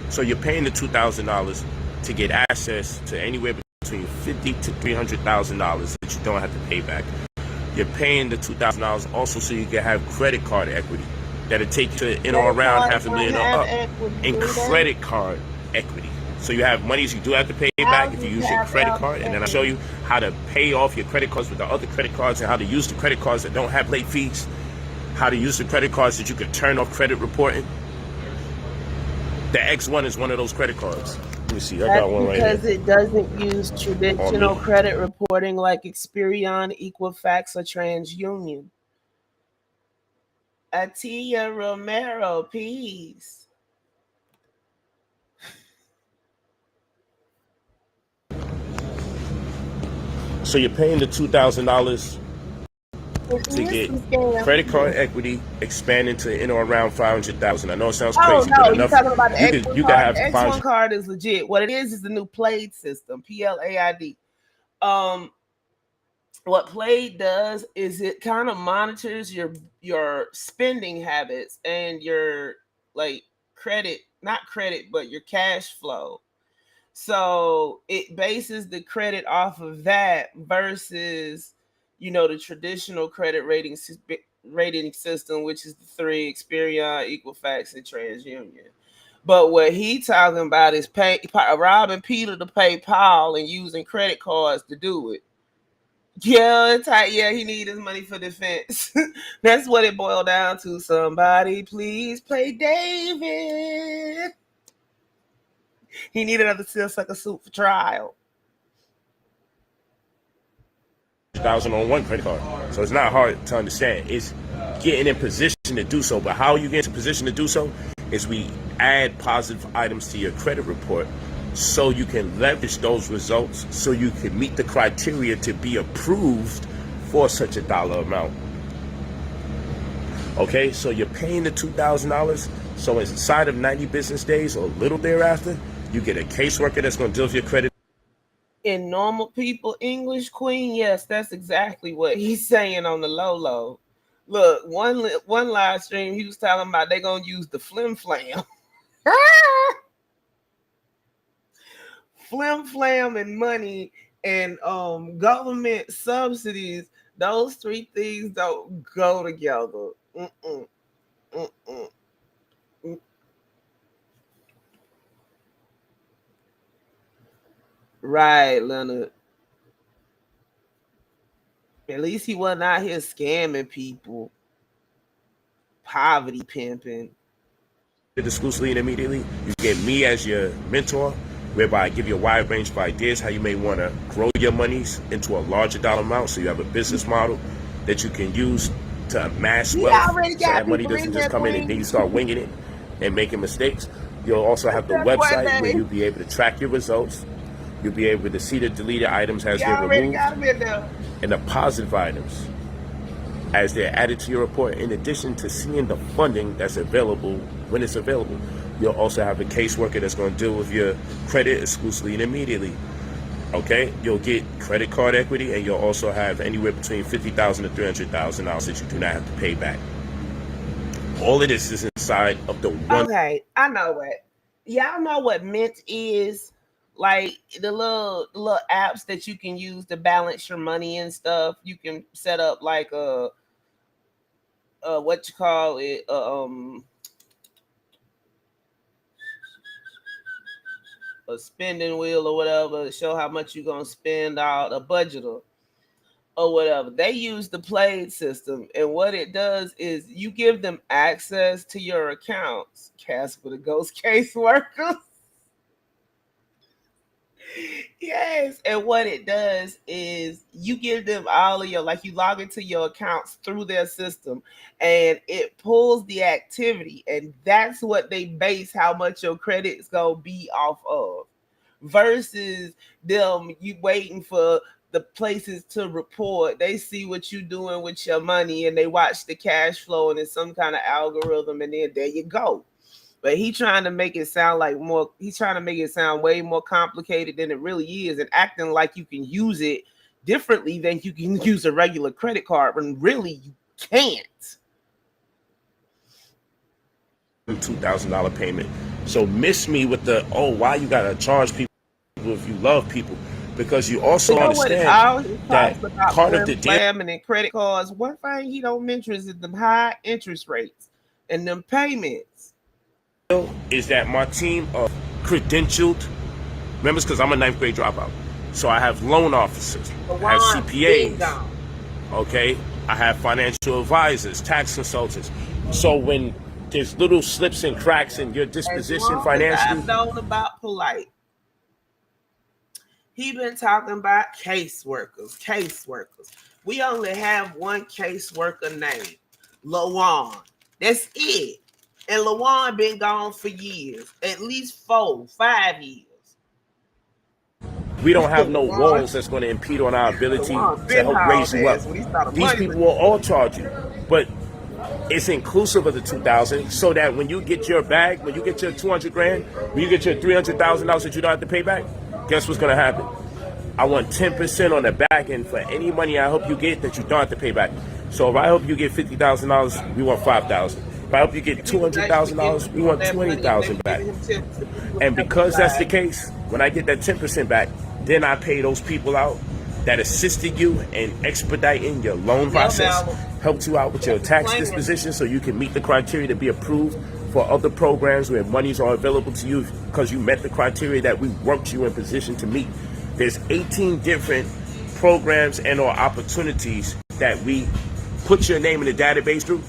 So you're paying the $2,000 to get access to anywhere between $50,000 to $300,000 that you don't have to pay back. You're paying the $2,000 also so you can have credit card equity that'll take you to in or around $500,000 or up in credit card equity. So you have monies you do have to pay back if you use your credit card, and then I'll show you how to pay off your credit cards with the other credit cards and how to use the credit cards that don't have late fees, how to use the credit cards that you can turn off credit reporting. The X1 is one of those credit cards. Let me see, I got one right here. Because it doesn't use traditional credit reporting like Experian, Equifax, or TransUnion. Atia Romero, peace. So you're paying the $2,000 to get credit card equity expanding to in or around $500,000. I know it sounds crazy, but enough. You're talking about the X1 card. You can have the X1 card is legit. What it is the new Plaid system, PLAID. What Plaid does is it kind of monitors your spending habits and your like not credit, but your cash flow. So it bases the credit off of that versus, the traditional credit rating system, which is the three: Experian, Equifax, and TransUnion. But what he talking about is robbing Peter to pay Paul and using credit cards to do it. Yeah, he need his money for defense. That's what it boiled down to. Somebody please play David. He needed another seersucker suit for trial. 1,000 on one credit card. So it's not hard to understand. It's getting in position to do so. But how you get into position to do so is we add positive items to your credit report so you can leverage those results so you can meet the criteria to be approved for such a dollar amount. Okay, so you're paying the $2,000. So inside of 90 business days or a little thereafter, you get a caseworker that's going to deal with your credit. In normal people English, Queen, yes, that's exactly what he's saying on the low. Look, one live stream, he was talking about they're going to use the flim flam. Flim flam and money and government subsidies, those three things don't go together. Right, Leonard. At least he wasn't out here scamming people, poverty pimping. Exclusively and immediately, you get me as your mentor, whereby I give you a wide range of ideas how you may want to grow your monies into a larger dollar amount, so you have a business model that you can use to amass wealth, so that money doesn't just come in and then you start winging it and making mistakes. You'll also have the website where you'll be able to track your results. You'll be able to see the deleted items as they're removed and the positive items as they're added to your report, in addition to seeing the funding that's available when it's available. You'll also have a caseworker that's going to deal with your credit exclusively and immediately. Okay? You'll get credit card equity, and you'll also have anywhere between $50,000 to $300,000 that you do not have to pay back. All of this is inside of the one. Okay, I know what. Y'all know what Mint is? Like the little apps that you can use to balance your money and stuff. You can set up like a what you call it, a spending wheel or whatever to show how much you're gonna spend out, a budgeter or whatever. They use the Polight system, and what it does is you give them access to your accounts. Casper the ghost caseworker. Yes, and what it does is you give them all of your, like you log into your accounts through their system, and it pulls the activity, and that's what they base how much your credit's gonna be off of, versus them you waiting for the places to report. They see what you doing with your money, and they watch the cash flow, and it's some kind of algorithm, and then there you go. But he's trying to make it sound like more, he's trying to make it sound way more complicated than it really is, and acting like you can use it differently than you can use a regular credit card, when really you can't. $2,000 payment. So miss me with the, oh, why you gotta charge people if you love people? Because you also understand that part of the slamming and credit cards, one thing he don't mention is them high interest rates and them payments. Is that my team of credentialed members, because I'm a 9th grade dropout, so I have loan officers, I have CPAs, okay, I have financial advisors, tax consultants. So when there's little slips and cracks in your disposition financially, I've known about Polight. He been talking about caseworkers. We only have one caseworker named Lawan. That's it. And Lawan been gone for years, at least 4-5 years. We don't have no walls that's going to impede on our ability to help raise you up. These people will all charge you, but it's inclusive of the $2,000, so that when you get your bag, when you get your 200 grand, when you get your $300,000 that you don't have to pay back, guess what's going to happen? I want 10% on the back end for any money I help you get that you don't have to pay back. So if I help you get $50,000, we want $5,000. If I help you get $200,000, we want $20,000 back. And because that's the case, when I get that 10% back, then I pay those people out that assisted you in expediting your loan process, helped you out with your tax disposition so you can meet the criteria to be approved for other programs where monies are available to you because you met the criteria that we worked you in position to meet. There's 18 different programs and or opportunities that we put your name in the database through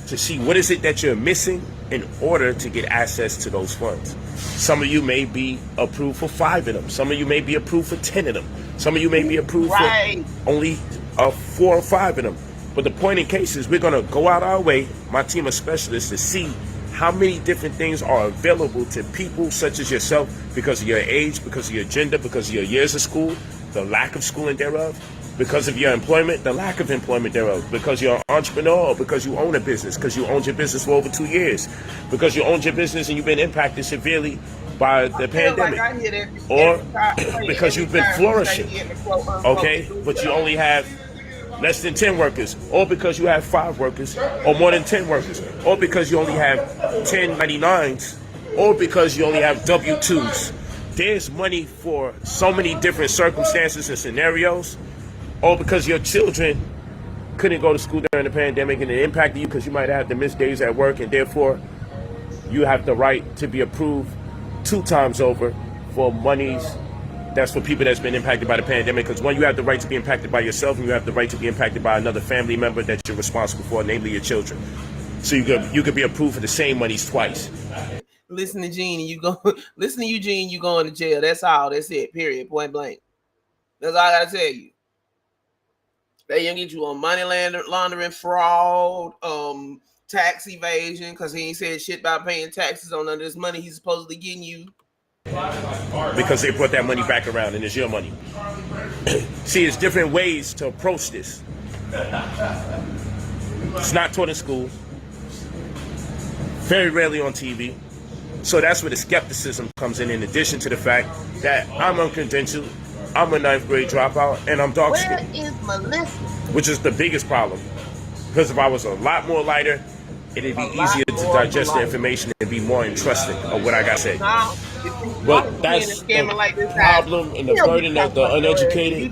to see what is it that you're missing in order to get access to those funds. Some of you may be approved for 5 of them. Some of you may be approved for 10 of them. Some of you may be approved for only 4 or 5 of them. But the point in case is we're going to go out our way, my team of specialists, to see how many different things are available to people such as yourself because of your age, because of your gender, because of your years of school, the lack of schooling thereof, because of your employment, the lack of employment thereof, because you're an entrepreneur, or because you own a business, because you owned your business for over 2 years, because you owned your business and you've been impacted severely by the pandemic, or because you've been flourishing, okay, but you only have less than 10 workers, or because you have 5 workers, or more than 10 workers, or because you only have 1099s, or because you only have W-2s. There's money for so many different circumstances and scenarios, or because your children couldn't go to school during the pandemic and it impacted you because you might have to miss days at work, and therefore you have the right to be approved 2 times over for monies That's for people that's been impacted by the pandemic, because one, you have the right to be impacted by yourself, and you have the right to be impacted by another family member that you're responsible for, namely your children. So you could be approved for the same monies twice. Listen to Gene, listen to Eugene, you going to jail. That's all. That's it. Period. Point blank. That's all I gotta tell you. They gonna get you on money laundering, fraud, tax evasion, because he ain't said shit about paying taxes on none of this money he's supposedly getting you. Because they brought that money back around and it's your money. See, it's different ways to approach this. It's not taught in school. Very rarely on TV. So that's where the skepticism comes in addition to the fact that I'm uncredentialed, I'm a 9th grade dropout, and I'm dark skinned. Where is Melissa? Which is the biggest problem. Because if I was a lot more lighter, it'd be easier to digest the information and be more entrusting of what I got to say. But that's the problem and the burden of the uneducated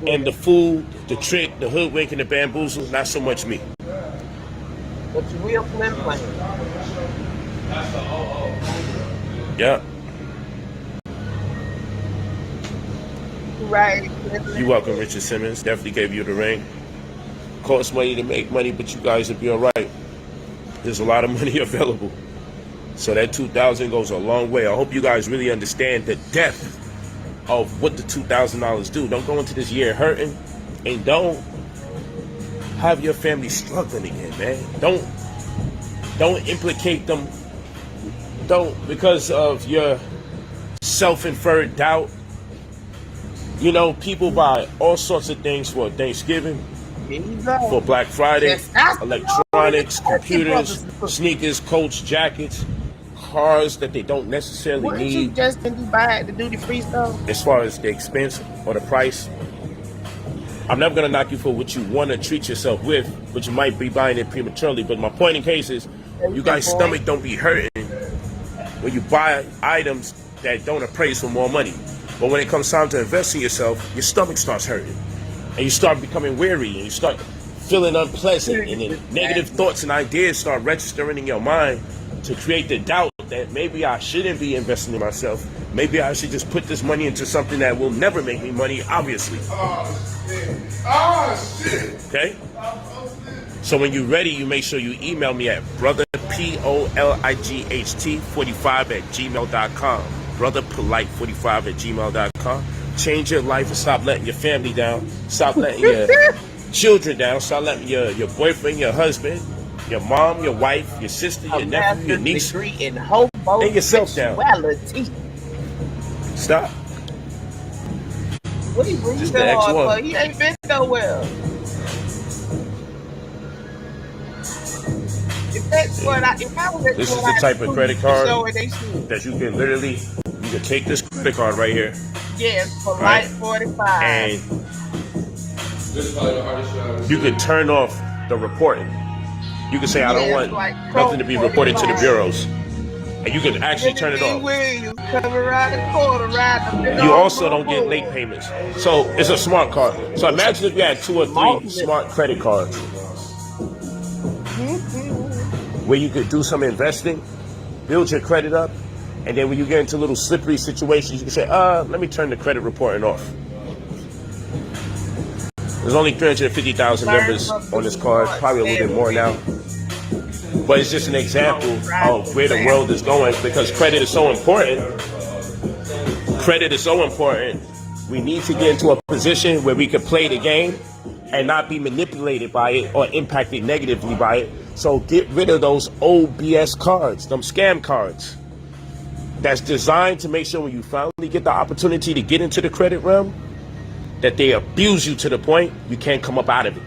and the fool, the trick, the hoodwink, and the bamboozle, not so much me. But you real flim flam. Yeah. Right. You're welcome, Richard Simmons. Definitely gave you the ring. Costs money to make money, but you guys will be all right. There's a lot of money available. So that $2,000 goes a long way. I hope you guys really understand the depth of what the $2,000 do. Don't go into this year hurting, and don't have your family struggling again, man. Don't implicate them. Don't, because of your self-inferred doubt. You know, people buy all sorts of things for Thanksgiving, for Black Friday, electronics, computers, sneakers, coats, jackets, cars that they don't necessarily need. You just didn't buy the duty-free stuff? As far as the expense or the price, I'm never going to knock you for what you want to treat yourself with, but you might be buying it prematurely. But my point in case is, you guys' stomach don't be hurting when you buy items that don't appraise for more money. But when it comes time to invest in yourself, your stomach starts hurting. And you start becoming weary, and you start feeling unpleasant, and then negative thoughts and ideas start registering in your mind to create the doubt that maybe I shouldn't be investing in myself. Maybe I should just put this money into something that will never make me money, obviously. Okay? So when you're ready, you make sure you email me at brotherpolight45@gmail.com. brotherpolight45@gmail.com. Change your life and stop letting your family down. Stop letting your children down. Stop letting your boyfriend, your husband, your mom, your wife, your sister, your nephew, your niece, and yourself down. Stop. What are you bringing so hard for? He ain't been nowhere. This is the type of credit card that you can literally, you can take this credit card right here. Yes, Polight 45. And you could turn off the reporting. You can say, I don't want nothing to be reported to the bureaus. And you can actually turn it off. You also don't get late payments. So it's a smart card. So imagine if you had 2 or 3 smart credit cards where you could do some investing, build your credit up, and then when you get into little slippery situations, you can say, let me turn the credit reporting off. There's only 350,000 members on this card, probably a little bit more now. But it's just an example of where the world is going, because credit is so important. Credit is so important. We need to get into a position where we can play the game and not be manipulated by it or impacted negatively by it. So get rid of those old BS cards, them scam cards. That's designed to make sure when you finally get the opportunity to get into the credit realm, that they abuse you to the point you can't come up out of it.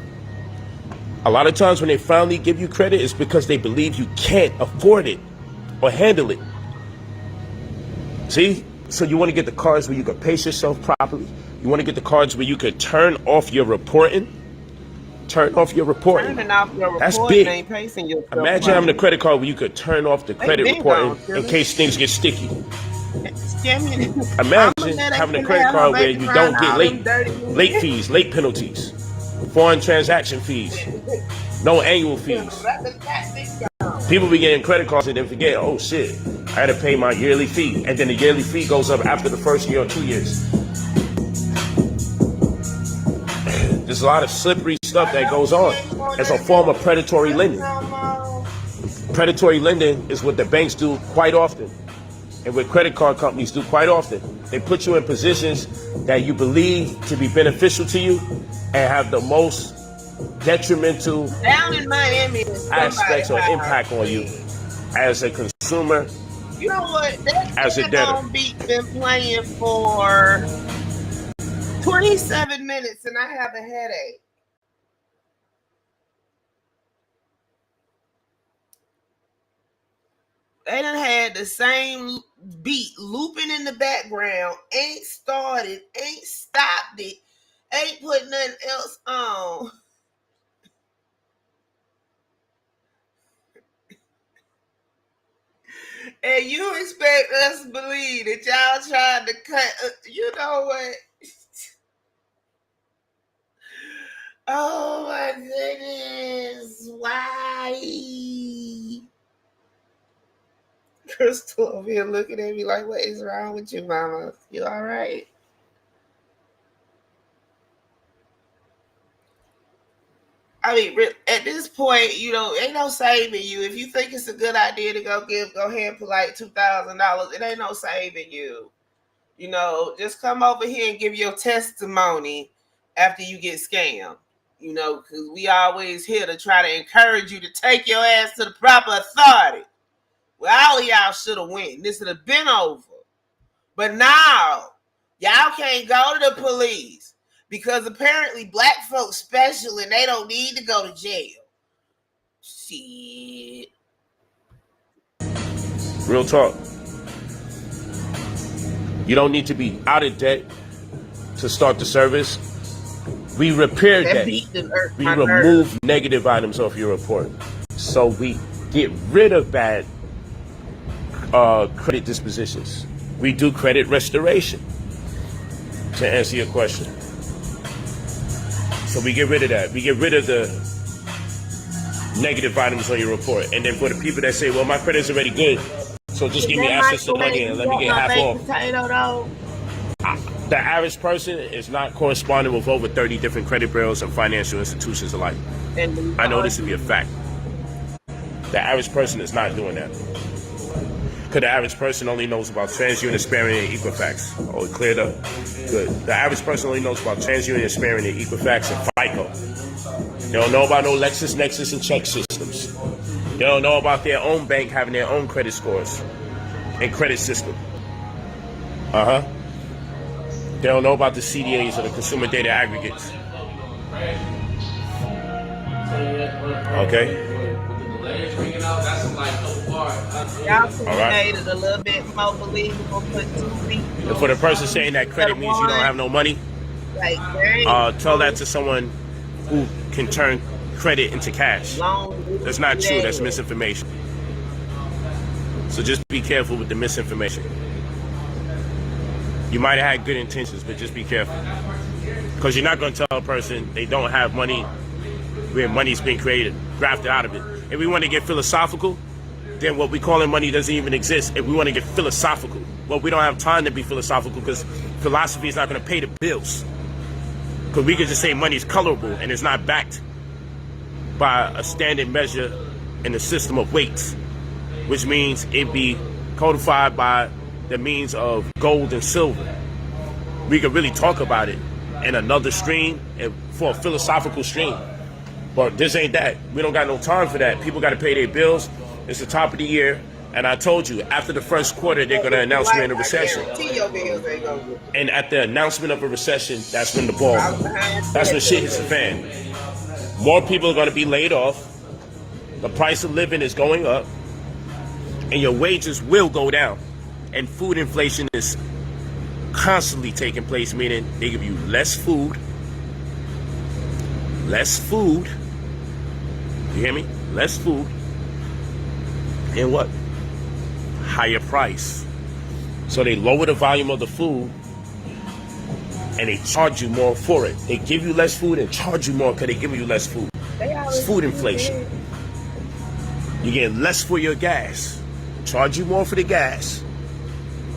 A lot of times when they finally give you credit, it's because they believe you can't afford it or handle it. See? So you want to get the cards where you can pace yourself properly. You want to get the cards where you can turn off your reporting. Turn off your reporting. That's big. Imagine having a credit card where you could turn off the credit reporting in case things get sticky. Imagine having a credit card where you don't get late fees, late penalties, foreign transaction fees, no annual fees. People be getting credit cards and then forget, oh shit, I had to pay my yearly fee. And then the yearly fee goes up after the first year or 2 years. There's a lot of slippery stuff that goes on. It's a form of predatory lending. Predatory lending is what the banks do quite often, and what credit card companies do quite often. They put you in positions that you believe to be beneficial to you and have the most detrimental Down in Miami, aspects or impact on you as a consumer. You know what? That as a debtor. beat been playing for 27 minutes and I have a headache. They done had the same beat looping in the background, ain't started, ain't stopped it, ain't put nothing else on. And you expect us to believe that y'all trying to cut, you know what? Oh my goodness, why? Crystal over here looking at me like, what is wrong with you, mama? You all right? I mean, at this point, you know, ain't no saving you. If you think it's a good idea to go ahead and put like $2,000, it ain't no saving you. You know, just come over here and give your testimony after you get scammed. You know, because we always here to try to encourage you to take your ass to the proper authority. Well, all of y'all should have went. This would have been over. But now, y'all can't go to the police because apparently black folks special and they don't need to go to jail. Shit. Real talk. You don't need to be out of debt to start the service. We repair debt. We remove negative items off your report. So we get rid of bad credit dispositions. We do credit restoration, to answer your question. So we get rid of that. We get rid of the negative items on your report. And then for the people that say, well, my credit's already good, so just give me access to money and let me get half off. The average person is not corresponding with over 30 different credit bureaus and financial institutions alike. I know this to be a fact. The average person is not doing that. Because the average person only knows about TransUnion, Sparing, and Equifax. Oh, it cleared up? Good. The average person only knows about TransUnion, Sparing, and Equifax and FICO. They don't know about no LexisNexis and check systems. They don't know about their own bank having their own credit scores and credit system. They don't know about the CDAs or the consumer data aggregates. Okay? Y'all could have made it a little bit more believable. And for the person saying that credit means you don't have no money, tell that to someone who can turn credit into cash. That's not true. That's misinformation. So just be careful with the misinformation. You might have had good intentions, but just be careful. Because you're not going to tell a person they don't have money where money's been created, grafted out of it. If we want to get philosophical, then what we call money doesn't even exist. If we want to get philosophical, well, we don't have time to be philosophical because philosophy is not going to pay the bills. Because we can just say money is colorable and it's not backed by a standard measure in the system of weights, which means it be codified by the means of gold and silver. We could really talk about it in another stream and for a philosophical stream. But this ain't that. We don't got no time for that. People got to pay their bills. It's the top of the year. And I told you, after the first quarter, they're going to announce we're in a recession. And at the announcement of a recession, that's when that's when shit hits the fan. More people are going to be laid off. The price of living is going up. And your wages will go down. And food inflation is constantly taking place, meaning they give you less food. You hear me? Less food. And what? Higher price. So they lower the volume of the food and they charge you more for it. They give you less food and charge you more because they give you less food. It's food inflation. You get less for your gas. Charge you more for the gas.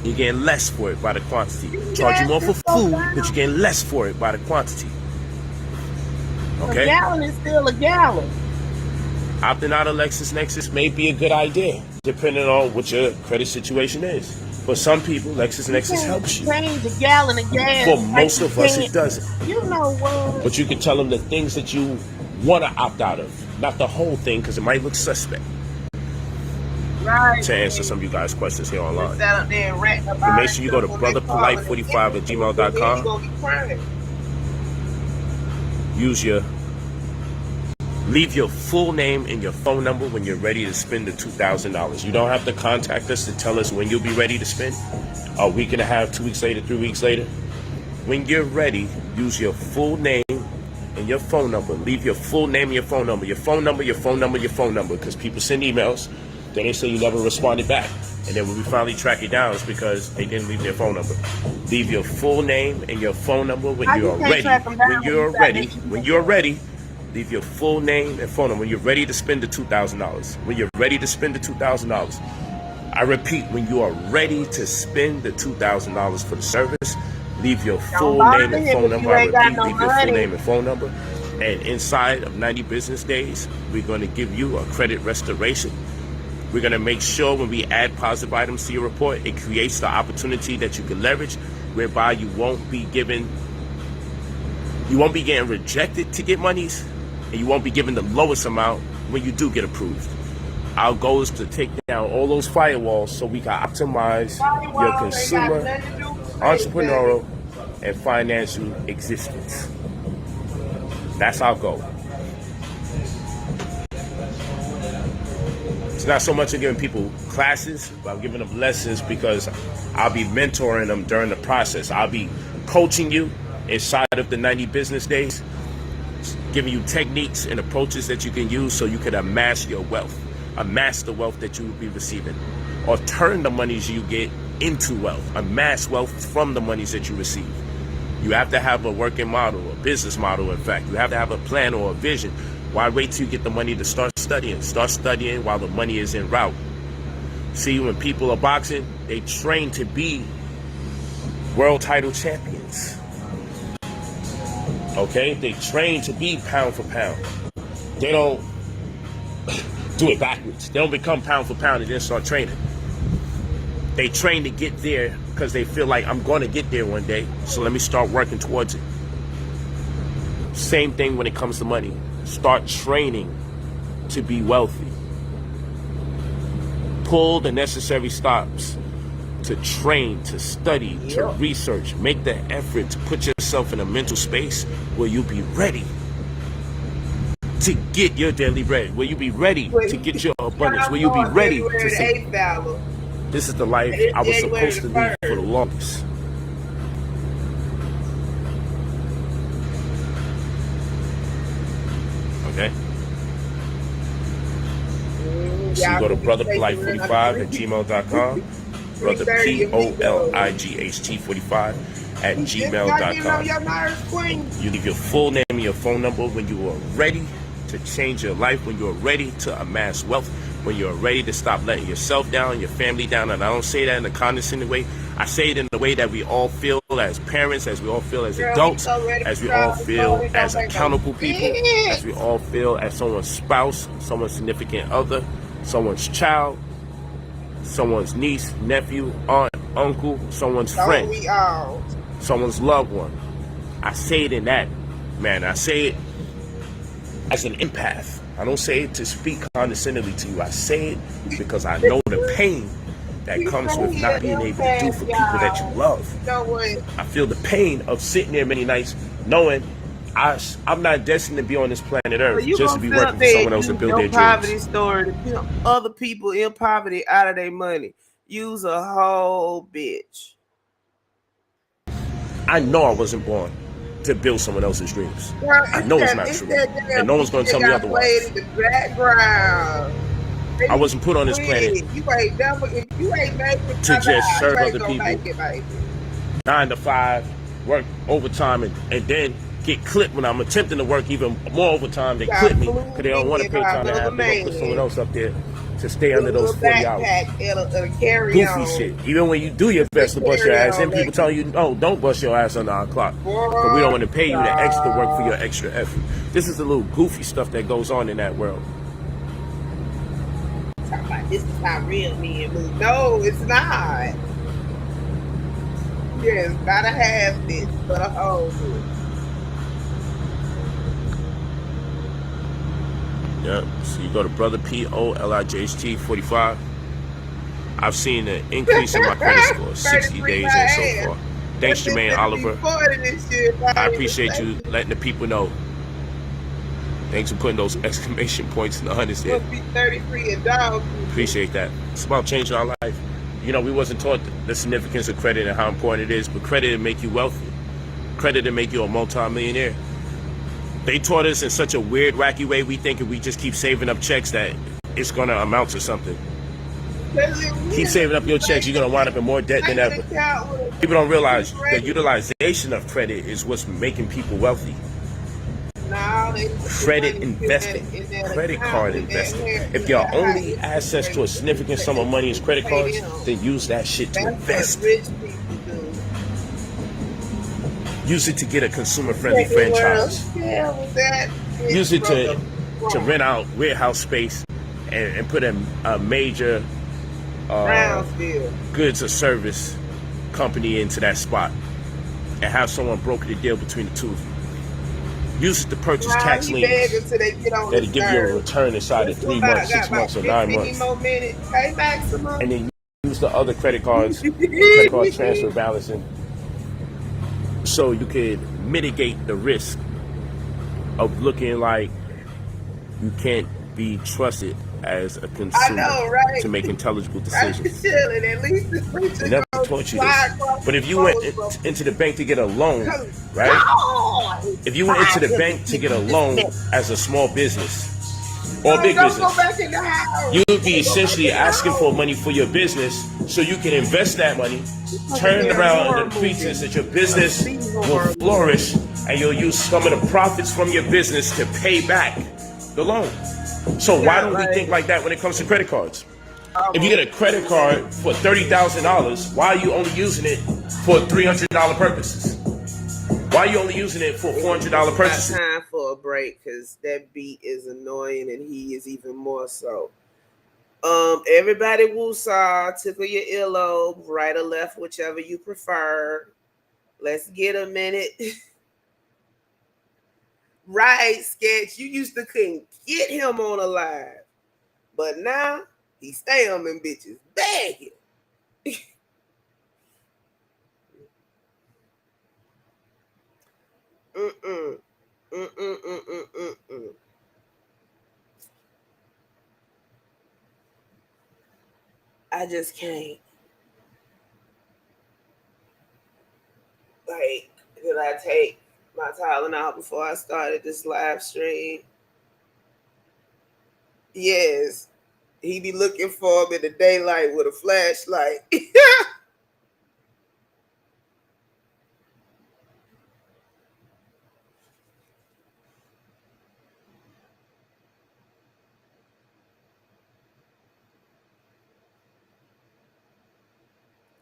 You're getting less for it by the quantity. Charge you more for food, but you're getting less for it by the quantity. A Okay? gallon is still a gallon. Opting out of LexisNexis may be a good idea, depending on what your credit situation is. For some people, LexisNexis helps you. Change a gallon of gas. For most of us, it doesn't. You know what? But you can tell them the things that you want to opt out of, not the whole thing, because it might look suspect. Right. To answer some of you guys' questions here online. Up there and But make sure you go to brotherpolite45@gmail.com. Leave your full name and your phone number when you're ready to spend the $2,000. You don't have to contact us to tell us when you'll be ready to spend. A week and a half, 2 weeks later, 3 weeks later. When you're ready, use your full name and your phone number. Leave your full name and your phone number. Your phone number, your phone number, your phone number. Because people send emails, then they say you never responded back. And then when we finally track it down, it's because they didn't leave their phone number. Leave your full name and your phone number when you're ready. When you're ready, leave your full name and phone number when you're ready to spend the $2,000. When you're ready to spend the $2,000. I repeat, when you are ready to spend the $2,000 for the service, leave your full name and phone number. I repeat, leave your full name and phone number. And inside of 90 business days, we're going to give you a credit restoration. We're going to make sure when we add positive items to your report, it creates the opportunity that you can leverage, whereby you won't be getting rejected to get monies, and you won't be given the lowest amount when you do get approved. Our goal is to take down all those firewalls so we can optimize your consumer, entrepreneurial, and financial existence. That's our goal. It's not so much of giving people classes, but I'm giving them lessons because I'll be mentoring them during the process. I'll be coaching you inside of the 90 business days, giving you techniques and approaches that you can use so you can amass your wealth, amass the wealth that you will be receiving, or turn the monies you get into wealth, amass wealth from the monies that you receive. You have to have a working model, a business model, in fact. You have to have a plan or a vision. Why wait till you get the money to start studying? Start studying while the money is en route. See, when people are boxing, they train to be world title champions. Okay? They train to be pound for pound. They don't do it backwards. They don't become pound for pound and then start training. They train to get there because they feel like I'm going to get there one day, so let me start working towards it. Same thing when it comes to money. Start training to be wealthy. Pull the necessary stops to train, to study, to research. Make the effort to put yourself in a mental space where you'll be ready to get your daily bread, where you'll be ready to get your abundance, where you'll be ready to say, this is the life I was supposed to live for the longest. Okay? So you go to brotherpolight45@gmail.com, brother POLIGHT45@gmail.com. You leave your full name and your phone number when you are ready to change your life, when you're ready to amass wealth, when you're ready to stop letting yourself down, your family down. And I don't say that in a condescending way. I say it in the way that we all feel as parents, as we all feel as adults, as we all feel as accountable people, as we all feel as someone's spouse, someone's significant other, someone's child, someone's niece, nephew, aunt, uncle, someone's friend, someone's loved one. I say it in that manner. I say it as an empath. I don't say it to speak condescendingly to you. I say it because I know the pain that comes with not being able to do for people that you love. I feel the pain of sitting there many nights knowing I'm not destined to be on this planet Earth just to be working for someone else to build their dreams. Poverty story to pimp other people in poverty out of their money. Use a whole bitch. I know I wasn't born to build someone else's dreams. Well, I know it's not true. And no one's going to tell me otherwise. In the background. I wasn't put on this planet to just serve other people. 9 to 5, work overtime, and then get clipped when I'm attempting to work even more overtime. They clip me because they don't want to pay time to have. They're going to put someone else up there to stay under With a those little 40 hours. backpack and a Goofy carry-on. shit. Even when you do your best to bust your ass in, people tell you, oh, don't bust your ass under our clock. But we don't want to pay you the extra work for your extra effort. This is the little goofy stuff that goes on in that world. Talk about this is how real men move. No, it's not. Yes, gotta have this for the whole group. Yeah, so you go to Brother POLIJHT 45. I've seen an increase in my credit score, 60 days and so far. Thanks, Jermaine Oliver. I appreciate you letting the people know. Thanks for putting those exclamation points in the hundreds there. Must be 33 and dog. Appreciate that. It's about changing our life. You know, we wasn't taught the significance of credit and how important it is, but credit will make you wealthy. Credit will make you a multi-millionaire. They taught us in such a weird, wacky way. We think if we just keep saving up checks that it's going to amount to something. Keep saving up your checks, you're going to wind up in more debt than ever. People don't realize the utilization of credit is what's making people wealthy. Credit investing, credit card investing. If your only access to a significant sum of money is credit cards, then use that shit to invest. Use it to get a consumer-friendly franchise. Use it to rent out warehouse space and put a major goods or service company into that spot and have someone broker the deal between the two of you. Use it to purchase tax liens that'll give you a return inside of 3 months, 6 months, or 9 months. And then use the other credit cards, credit card transfer balancing, so you can mitigate the risk of looking like you can't be trusted as a consumer to make intelligible decisions. They never taught you this. But if you went into the bank to get a loan, right? If you went into the bank to get a loan as a small business or big business, you would be essentially asking for money for your business so you can invest that money, turn it around under the pretense that your business will flourish and you'll use some of the profits from your business to pay back the loan. So why don't we think like that when it comes to credit cards? If you get a credit card for $30,000, why are you only using it for $300 purposes? Why are you only using it for $400 purchases? Time for a break because that beat is annoying and he is even more so. Everybody woosah, tickle your earlobe, right or left, whichever you prefer. Let's get a minute. Right, Sketch. You used to couldn't get him on a live, but now he stay on them bitches begging. I just can't. Like, did I take my Tylenol before I started this live stream? Yes. He be looking for him in the daylight with a flashlight.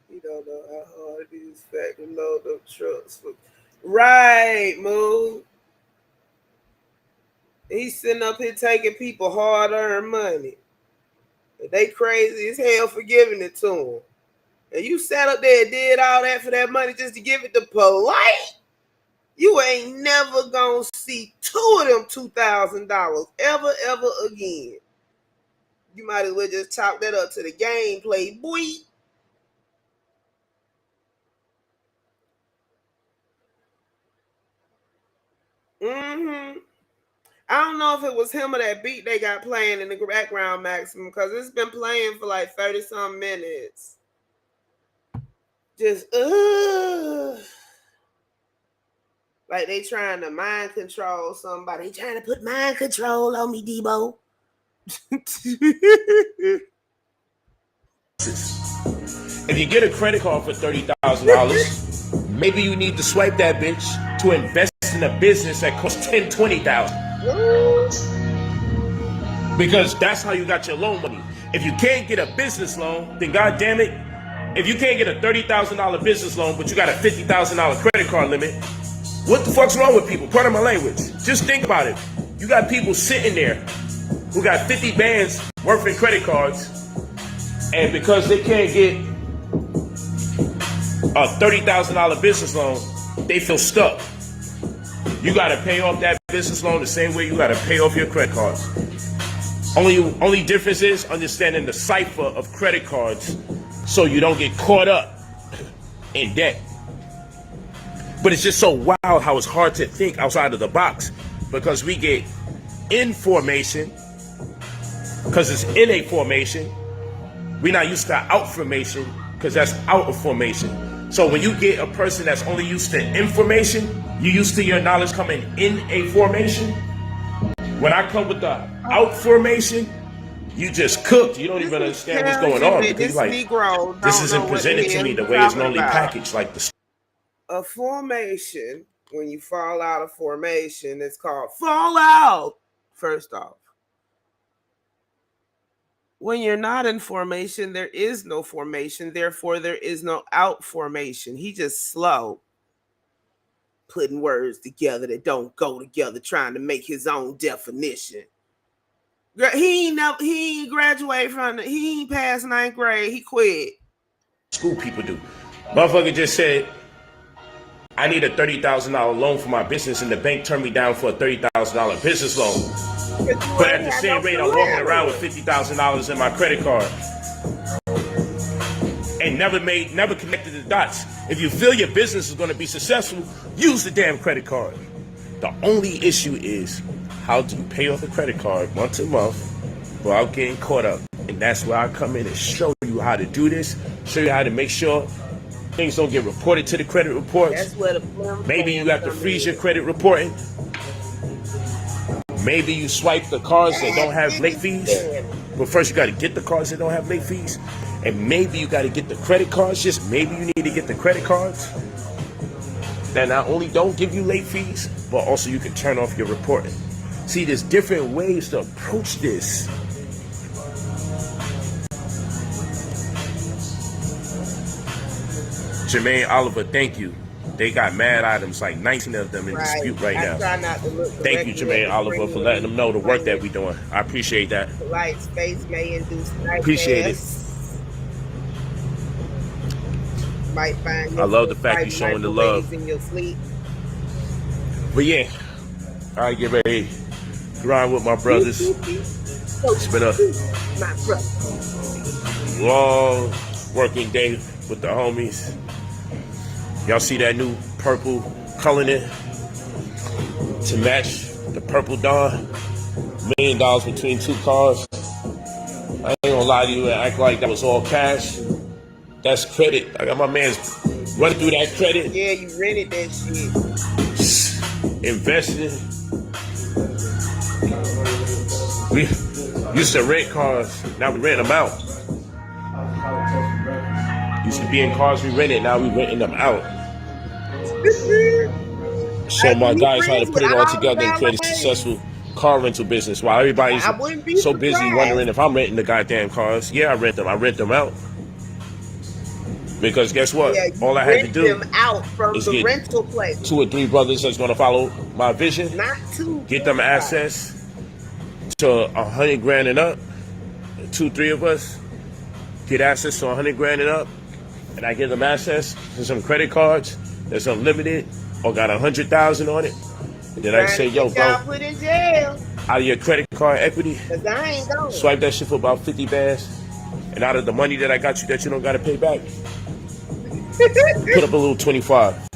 You don't know how hard it is to load up trucks. Right, Moo. He's sitting up here taking people hard-earned money. They crazy as hell for giving it to him. And you sat up there and did all that for that money just to give it to Polight? You ain't never gonna see two of them $2,000 ever again. You might as well just chalk that up to the gameplay, boy. I don't know if it was him or that beat they got playing in the background, Maximum, because it's been playing for like 30-some minutes. Just, like they trying to mind control somebody. They trying to put mind control on me, Debo. If you get a credit card for $30,000, maybe you need to swipe that bitch to invest in a business that costs $10,000, $20,000. Because that's how you got your loan money. If you can't get a business loan, then God damn it, if you can't get a $30,000 business loan, but you got a $50,000 credit card limit, what the fuck's wrong with people? Pardon my language. Just think about it. You got people sitting there who got 50 bands worth in credit cards, and because they can't get a $30,000 business loan, they feel stuck. You got to pay off that business loan the same way you got to pay off your credit cards. Only difference is understanding the cipher of credit cards so you don't get caught up in debt. But it's just so wild how it's hard to think outside of the box because we get information because it's in a formation. We're not used to out formation because that's out of formation. So when you get a person that's only used to information, you used to your knowledge coming in a formation. When I come with the out formation, you just cooked. You don't even understand what's going on because like this isn't presented to me the way it's normally packaged. Like a formation, when you fall out of formation, it's called fallout. First off, when you're not in formation, there is no formation. Therefore, there is no out formation. He just slow putting words together that don't go together, trying to make his own definition. He ain't graduate from he ain't passed 9th grade. He quit. School people do. Motherfucker just said, I need a $30,000 loan for my business, and the bank turned me down for a $30,000 business loan. But at the same rate, I'm walking around with $50,000 in my credit card. And never connected the dots. If you feel your business is going to be successful, use the damn credit card. The only issue is, how do you pay off the credit card month to month without getting caught up? And that's where I come in and show you how to do this, show you how to make sure things don't get reported to the credit reports. That's where the maybe you have to freeze your credit reporting. Maybe you swipe the cards that don't have late fees. But first you got to get the cards that don't have late fees. And maybe you got to get the credit cards. Just maybe you need to get the credit cards that not only don't give you late fees, but also you can turn off your reporting. See, there's different ways to approach this. Jermaine Oliver, thank you. They got mad items, like 19 of them in dispute right now. Thank you, Jermaine Oliver, for letting them know the work that we're doing. I appreciate that. Polight space may induce appreciate it. Might find I love the fact you're showing the love. In your sleep. But yeah, I get ready to grind with my brothers. It's been a long working day with the homies. Y'all see that new purple color in it to match the purple dawn? $1 million between 2 cars. I ain't gonna lie to you and act like that was all cash. That's credit. I got my man's running through that credit. Yeah, you rented that shit. Investing. We used to rent cars. Now we rent them out. Used to be in cars we rented. Now we renting them out. Show my guys how to put it all together and create a successful car rental business while everybody's so busy wondering if I'm renting the goddamn cars. Yeah, I rent them. I rent them out. Because guess what? Yeah, all I had to do them out from is the get rental place. 2 or 3 brothers that's going to follow my vision. Not 2. Get them access to 100 grand and up. 2, 3 of us get access to 100 grand and up. And I give them access to some credit cards that's unlimited or got 100,000 on it. And then I say, yo, bro, put in jail. Out of your credit card equity, I ain't going. Swipe that shit for about 50 bands. And out of the money that I got you that you don't got to pay back, put up a little 25.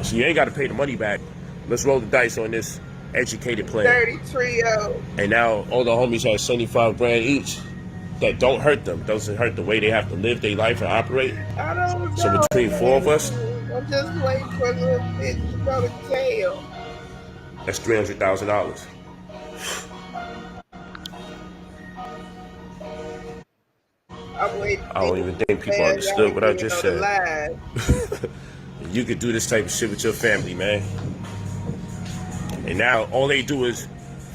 So you ain't got to pay the money back. Let's roll the dice on this educated plan. 33. And now all the homies have 75 grand each. That don't hurt them. Doesn't hurt the way they have to live their life and operate. I don't know. So between 4 of us, I'm just waiting for the bitch to go to jail. That's $300,000. I don't even think people understood what I just said. You could do this type of shit with your family, man. And now all they do is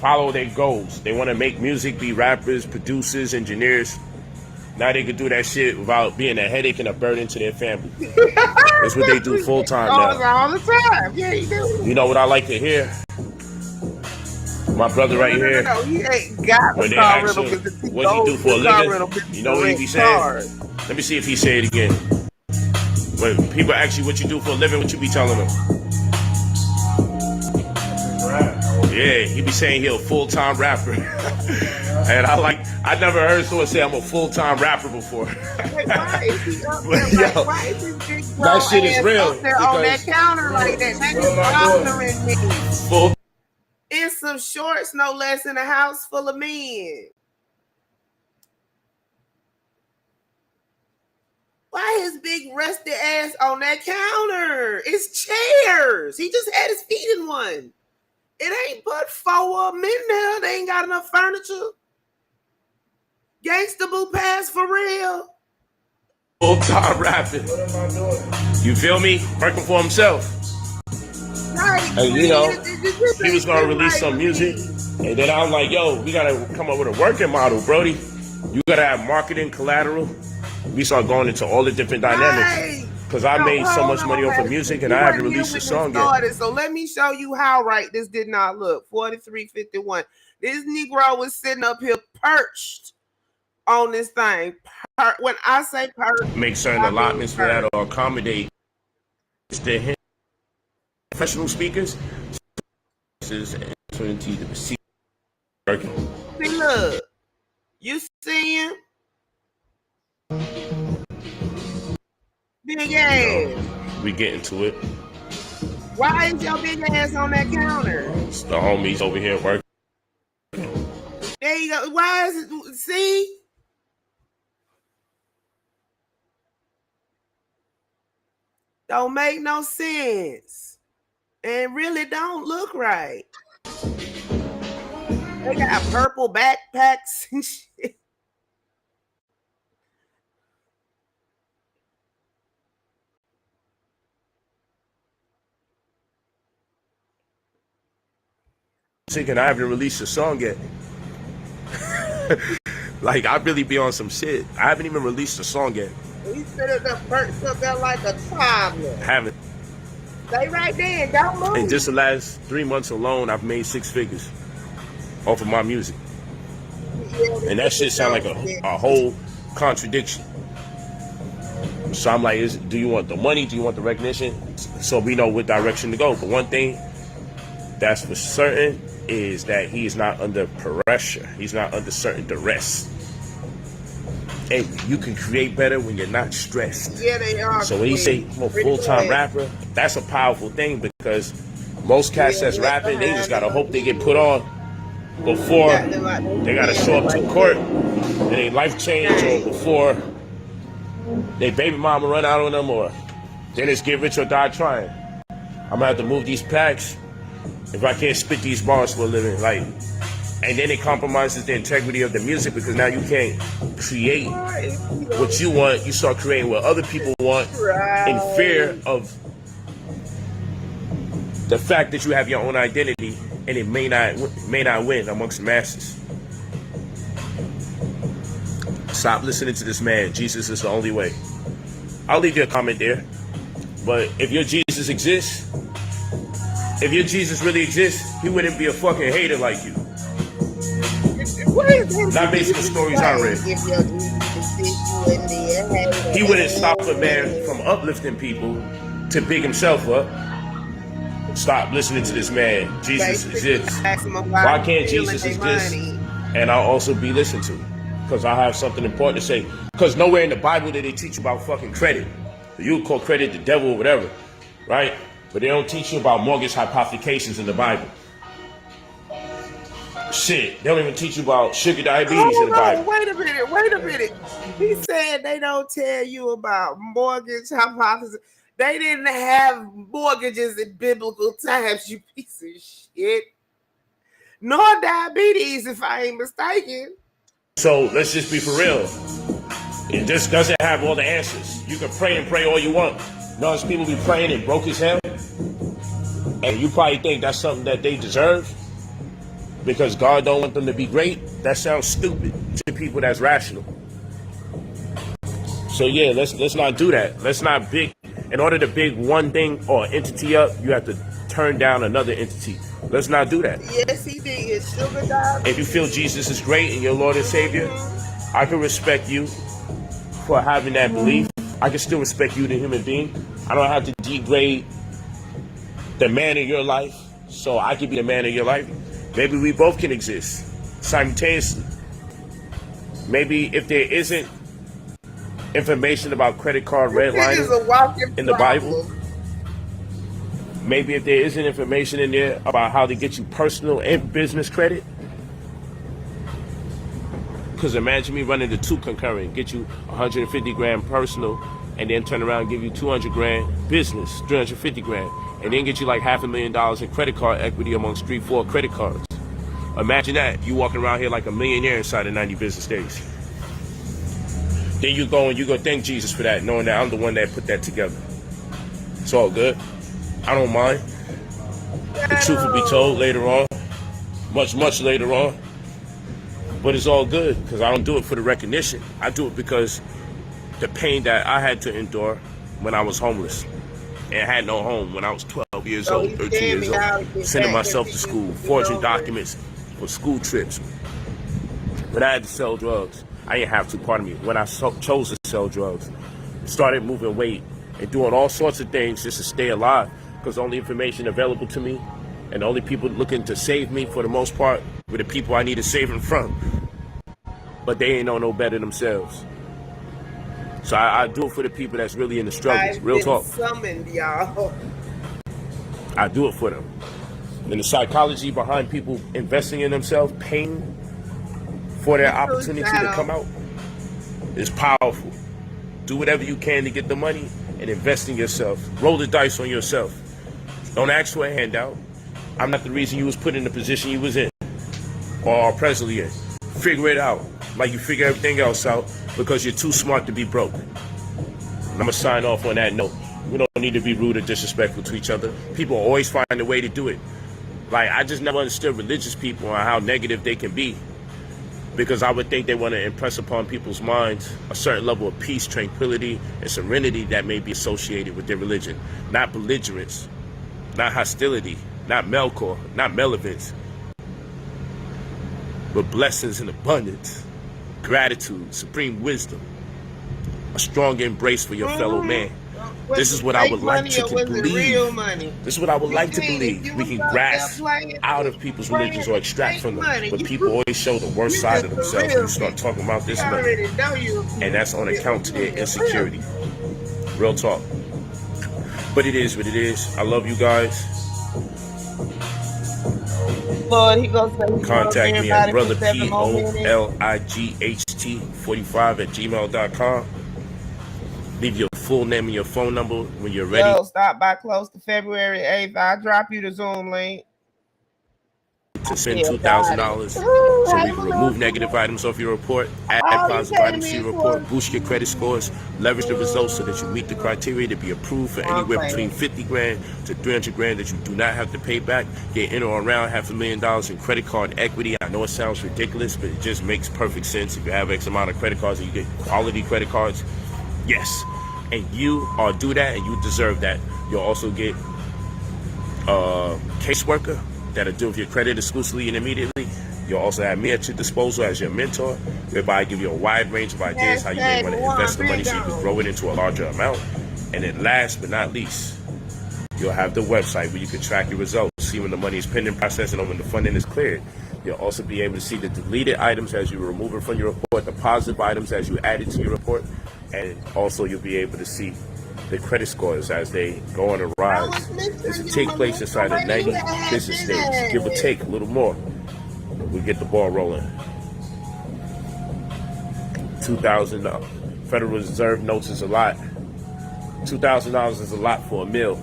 follow their goals. They want to make music, be rappers, producers, engineers. Now they can do that shit without being a headache and a burden to their family. That's what they do full time now. All the time. Yeah, you do. You know what I like to hear? My brother right here. No, he ain't got When the they car ask rental him business. what he do for a living, you know what he be saying? Let me see if he say it again. When people ask you what you do for a living, what you be telling them? Yeah, he be saying he a full-time rapper. And I never heard someone say I'm a full-time rapper before. Like, why is he up But, there? yo, Why is this big that shit is real. up there on that counter like that? That is bothering me. Full. In some shorts, no less, in a house full of men. Why his big rusty ass on that counter? It's chairs. He just had his feet in one. It ain't but 4 of them in there. They ain't got enough furniture. Gangsta boo pass for real. Full-time rapping. What am I doing? You feel me? Working for himself. Right. And you know, he was gonna release some music, and then I'm like, yo, we gotta come up with a working model, Brody. You gotta have marketing collateral. We start going into all the different dynamics. Because I made so much money off of music, and I haven't released a song yet. So let me show you how right this did not look. 4351. This Negro was sitting up here perched on this thing. When I say perched, make certain allotments for that or accommodate the professional speakers. See, look, you see him? Big ass. We get into it. Why is your big ass on that counter? It's the homies over here working. There you go. Why is it? See? Don't make no sense. And really don't look right. They got purple backpacks and shit. And I haven't released a song yet. Like, I really be on some shit. I haven't even released a song yet. He said the perks up there like a toddler. Haven't. Stay right there. Don't move. In just the last 3 months alone, I've made 6 figures off of my music. And that shit sound like a whole contradiction. So I'm like, do you want the money? Do you want the recognition? So we know what direction to go. But one thing that's for certain is that he is not under pressure. He's not under certain duress. And you can create better when you're not stressed. Yeah, they are. So when you say I'm a full-time rapper, that's a powerful thing, because most cats that's rapping, they just gotta hope they get put on before they gotta show up to court and they life change, or before they baby mama run out on them, or then it's get rich or die trying. I'm gonna have to move these packs if I can't spit these bars for a living, like, and then it compromises the integrity of the music, because now you can't create what you want. You start creating what other people want in fear of the fact that you have your own identity and it may not win amongst the masses. Stop listening to this man. Jesus is the only way. I'll leave you a comment there. But if your Jesus exists, if your Jesus really exists, he wouldn't be a fucking hater like you. Not based on the stories I read. He wouldn't stop a man from uplifting people to big himself up. Stop listening to this man. Jesus exists. Why can't Jesus exist and I'll also be listened to? Because I have something important to say. Because nowhere in the Bible did they teach about fucking credit. You would call credit the devil or whatever, right? But they don't teach you about mortgage hypothecations in the Bible. Shit, they don't even teach you about sugar diabetes in the Bible. Wait a minute. He said they don't tell you about mortgage hypothesis. They didn't have mortgages in biblical times, you piece of shit. Nor diabetes, if I ain't mistaken. So let's just be for real. It just doesn't have all the answers. You can pray and pray all you want. Notice people be praying and broke as hell. And you probably think that's something that they deserve. because God don't want them to be great, that sounds stupid to people that's rational. So yeah, let's not do that. Let's not big. In order to big one thing or entity up, you have to turn down another entity. Let's not do that. Yes, he did. Sugar diabetes. If you feel Jesus is great and your Lord and Savior, I can respect you for having that belief. I can still respect you, the human being. I don't have to degrade the man in your life, so I can be the man in your life. Maybe we both can exist simultaneously. Maybe if there isn't information about credit card redlining in the Bible, maybe if there isn't information in there about how to get you personal and business credit, because imagine me running the two concurrent, get you 150 grand personal, and then turn around and give you 200 grand business, 350 grand, and then get you like $500,000 in credit card equity amongst 3-4 credit cards. Imagine that, you walking around here like a millionaire inside of 90 business days. Then you go and you go thank Jesus for that, knowing that I'm the one that put that together. It's all good. I don't mind. The truth will be told later on, much later on. But it's all good, because I don't do it for the recognition. I do it because the pain that I had to endure when I was homeless and had no home when I was 12 years old, 13 years old, sending myself to school, forging documents for school trips. When I had to sell drugs, I didn't have to, pardon me, when I chose to sell drugs, started moving weight and doing all sorts of things just to stay alive, because the only information available to me and the only people looking to save me for the most part were the people I needed saving from. But they ain't know no better themselves. So I do it for the people that's really in the struggles. Real talk. Summoned, y'all. I do it for them. And the psychology behind people investing in themselves, paying for their opportunity to come out, is powerful. Do whatever you can to get the money and invest in yourself. Roll the dice on yourself. Don't ask for a handout. I'm not the reason you was put in the position you was in or are presently in. Figure it out like you figure everything else out, because you're too smart to be broke. I'm going to sign off on that note. We don't need to be rude or disrespectful to each other. People always find a way to do it. Like, I just never understood religious people and how negative they can be, because I would think they want to impress upon people's minds a certain level of peace, tranquility, and serenity that may be associated with their religion. Not belligerence, not hostility, not melkor, not malevolence, but blessings in abundance, gratitude, supreme wisdom, a strong embrace for your fellow man. This is what I would like to believe. This is what I would like to believe. We can grasp out of people's religions or extract from them. But people always show the worst side of themselves when you start talking about this money. And that's on account to their insecurity. Real talk. But it is what it is. I love you guys. Lord, he goes contact me at brotherpolight45@gmail.com. Leave your full name and your phone number when you're ready. Yo, stop by close to February 8th. I'll drop you the Zoom link. To spend $2,000 so we can remove negative items off your report, add positive items to your report, boost your credit scores, leverage the results so that you meet the criteria to be approved for anywhere between 50 grand to 300 grand that you do not have to pay back. Get in or around $500,000 in credit card equity. I know it sounds ridiculous, but it just makes perfect sense. If you have X amount of credit cards and you get quality credit cards, yes, and you do that and you deserve that. You'll also get a caseworker that'll deal with your credit exclusively and immediately. You'll also have me at your disposal as your mentor, whereby I give you a wide range of ideas how you may want to invest the money so you can grow it into a larger amount. And then last but not least, you'll have the website where you can track your results, see when the money is pending processing or when the funding is cleared. You'll also be able to see the deleted items as you remove it from your report, the positive items as you add it to your report, and also you'll be able to see the credit scores as they go on a rise. This will take place inside of 90 business days, give or take a little more. We get the ball rolling. $2,000 Federal Reserve notes is a lot. $2,000 is a lot for a meal.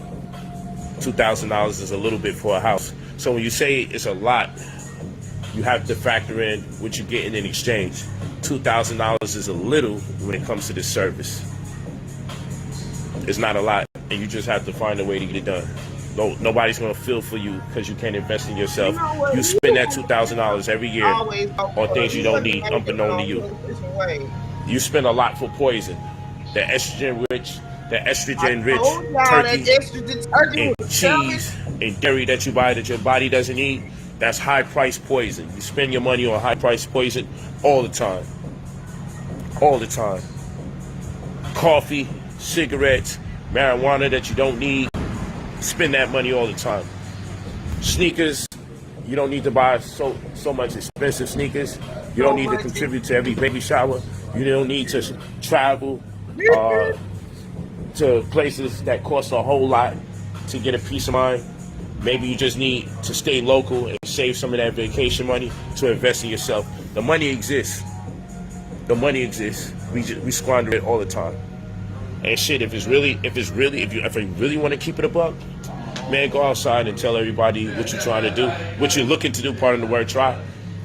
$2,000 is a little bit for a house. So when you say it's a lot, you have to factor in what you're getting in exchange. $2,000 is a little when it comes to this service. It's not a lot, and you just have to find a way to get it done. No, nobody's gonna feel for you because you can't invest in yourself. You know what? You spend that $2,000 every year Always on things you don't need, unbeknown to you. You spend a lot for poison. The estrogen rich turkey and cheese and dairy that you buy that your body doesn't eat. That's high price poison. You spend your money on high price poison all the time. All the time. Coffee, cigarettes, marijuana that you don't need. Spend that money all the time. Sneakers, you don't need to buy so much expensive sneakers. You don't need to contribute to every baby shower. You don't need to travel to places that cost a whole lot to get a peace of mind. Maybe you just need to stay local and save some of that vacation money to invest in yourself. The money exists. The money exists. We squander it all the time. And shit, if you really want to keep it a buck, man, go outside and tell everybody what you're trying to do, what you're looking to do, part of the word try,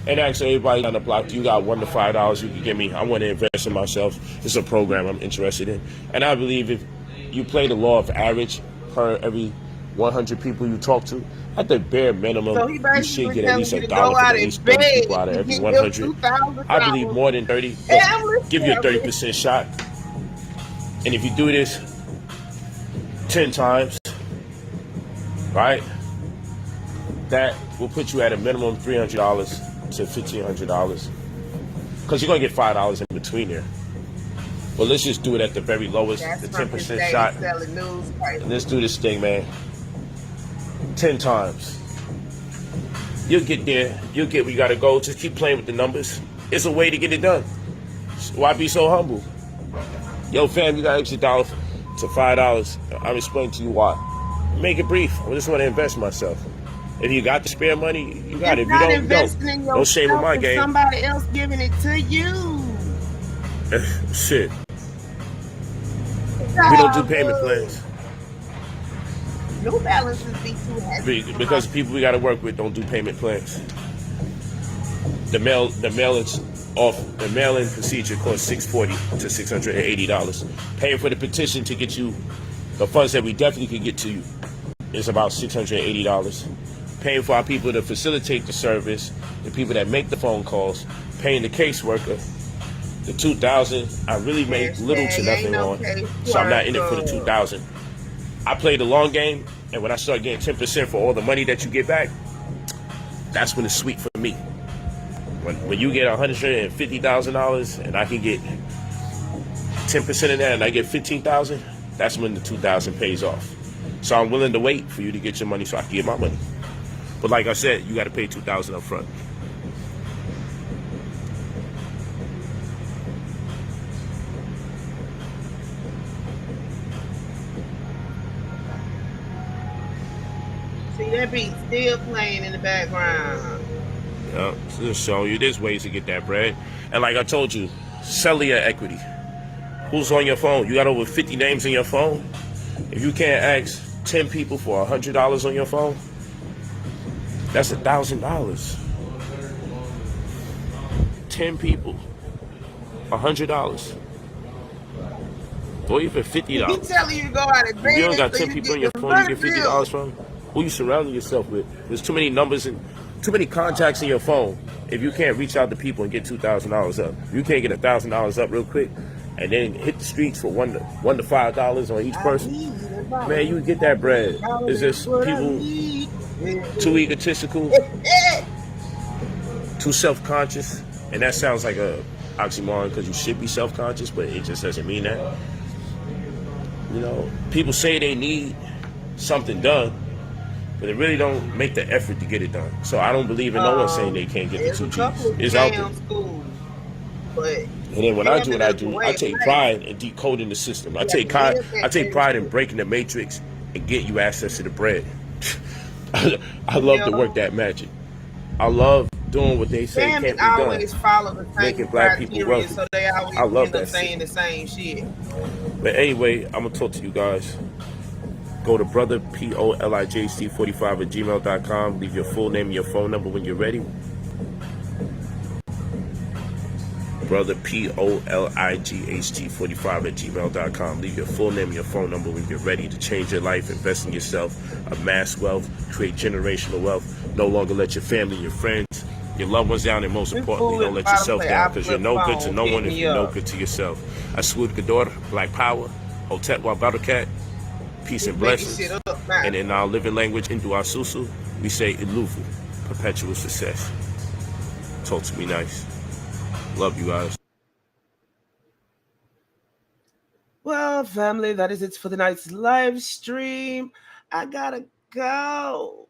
and ask everybody on the block, you got $1 to $5 you can give me. I want to invest in myself. It's a program I'm interested in. And I believe if you play the law of average per every 100 people you talk to, at the bare minimum, you should get at least $1 from at least 30 people out of every 100. I believe more than 30. Give you a 30% shot. And if you do this 10 times, right, that will put you at a minimum $300 to $1,500. Because you're going to get $5 in between there. Well, let's just do it at the very lowest, the 10% shot. And let's do this thing, man. 10 times. You'll get there. You'll get where you got to go. Just keep playing with the numbers. It's a way to get it done. Why be so humble? Yo, fam, you got an extra $1 to $5. I'm explaining to you why. Make it brief. I just want to invest in myself. If you got the spare money, you got it. If you don't, no shame in my game. Somebody else giving it to you. Shit. We don't do payment plans. No balances be too heavy. Because the people we got to work with don't do payment plans. The mail-in procedure costs $640 to $680. Paying for the petition to get you the funds that we definitely can get to you is about $680. Paying for our people to facilitate the service, the people that make the phone calls, paying the caseworker, the $2,000. I really make little to nothing on, so I'm not in it for the $2,000. I play the long game, and when I start getting 10% for all the money that you get back, that's when it's sweet for me. When you get $150,000 and I can get 10% of that and I get $15,000, that's when the $2,000 pays off. So I'm willing to wait for you to get your money so I can get my money. But like I said, you got to pay $2,000 up front. See, that beat still playing in the background. Yeah, so just showing you there's ways to get that bread. And like I told you, sell your equity. Who's on your phone? You got over 50 names in your phone? If you can't ask 10 people for $100 on your phone, that's $1,000. 10 people, $100. Or even $50. He's telling you to go out and you don't got 10 people on your phone you get $50 from? Who you surrounding yourself with? There's too many numbers and too many contacts in your phone. If you can't reach out to people and get $2,000 up, you can't get $1,000 up real quick and then hit the streets for $1 to $5 on each person. Man, you get that bread. It's just people too egotistical, too self-conscious, and that sounds like a oxymoron because you should be self-conscious, but it just doesn't mean that. You know, people say they need something done, but they really don't make the effort to get it done. So I don't believe in no one saying they can't get the 2 G's. It's out there. And then when I do what I do, I take pride in decoding the system. I take pride in breaking the matrix and get you access to the bread. I love to work that magic. I love doing what they say can't be done. Making black people wealthy. So they always I love that saying the same shit. But anyway, I'm gonna talk to you guys. Go to brother POLIJC45@gmail.com. Leave your full name and your phone number when you're ready. Brother POLIGHT45@gmail.com. Leave your full name and your phone number when you're ready to change your life, invest in yourself, amass wealth, create generational wealth. No longer let your family, your friends, your loved ones down, and most importantly, don't let yourself down, because you're no good to no one if you're no good to yourself. Aswud Gador, Black Power, Hotep Wa Barakat, peace and blessings. And in our living language, Indu Asusu, we say Ilufu, perpetual success. Talk to me nice. Love you guys. Well, family, that is it for the night's live stream. I gotta go.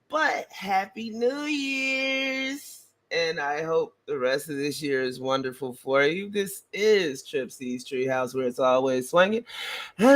But Happy New Year's. And I hope the rest of this year is wonderful for you. This is TripCTreehouse, where it's always swinging.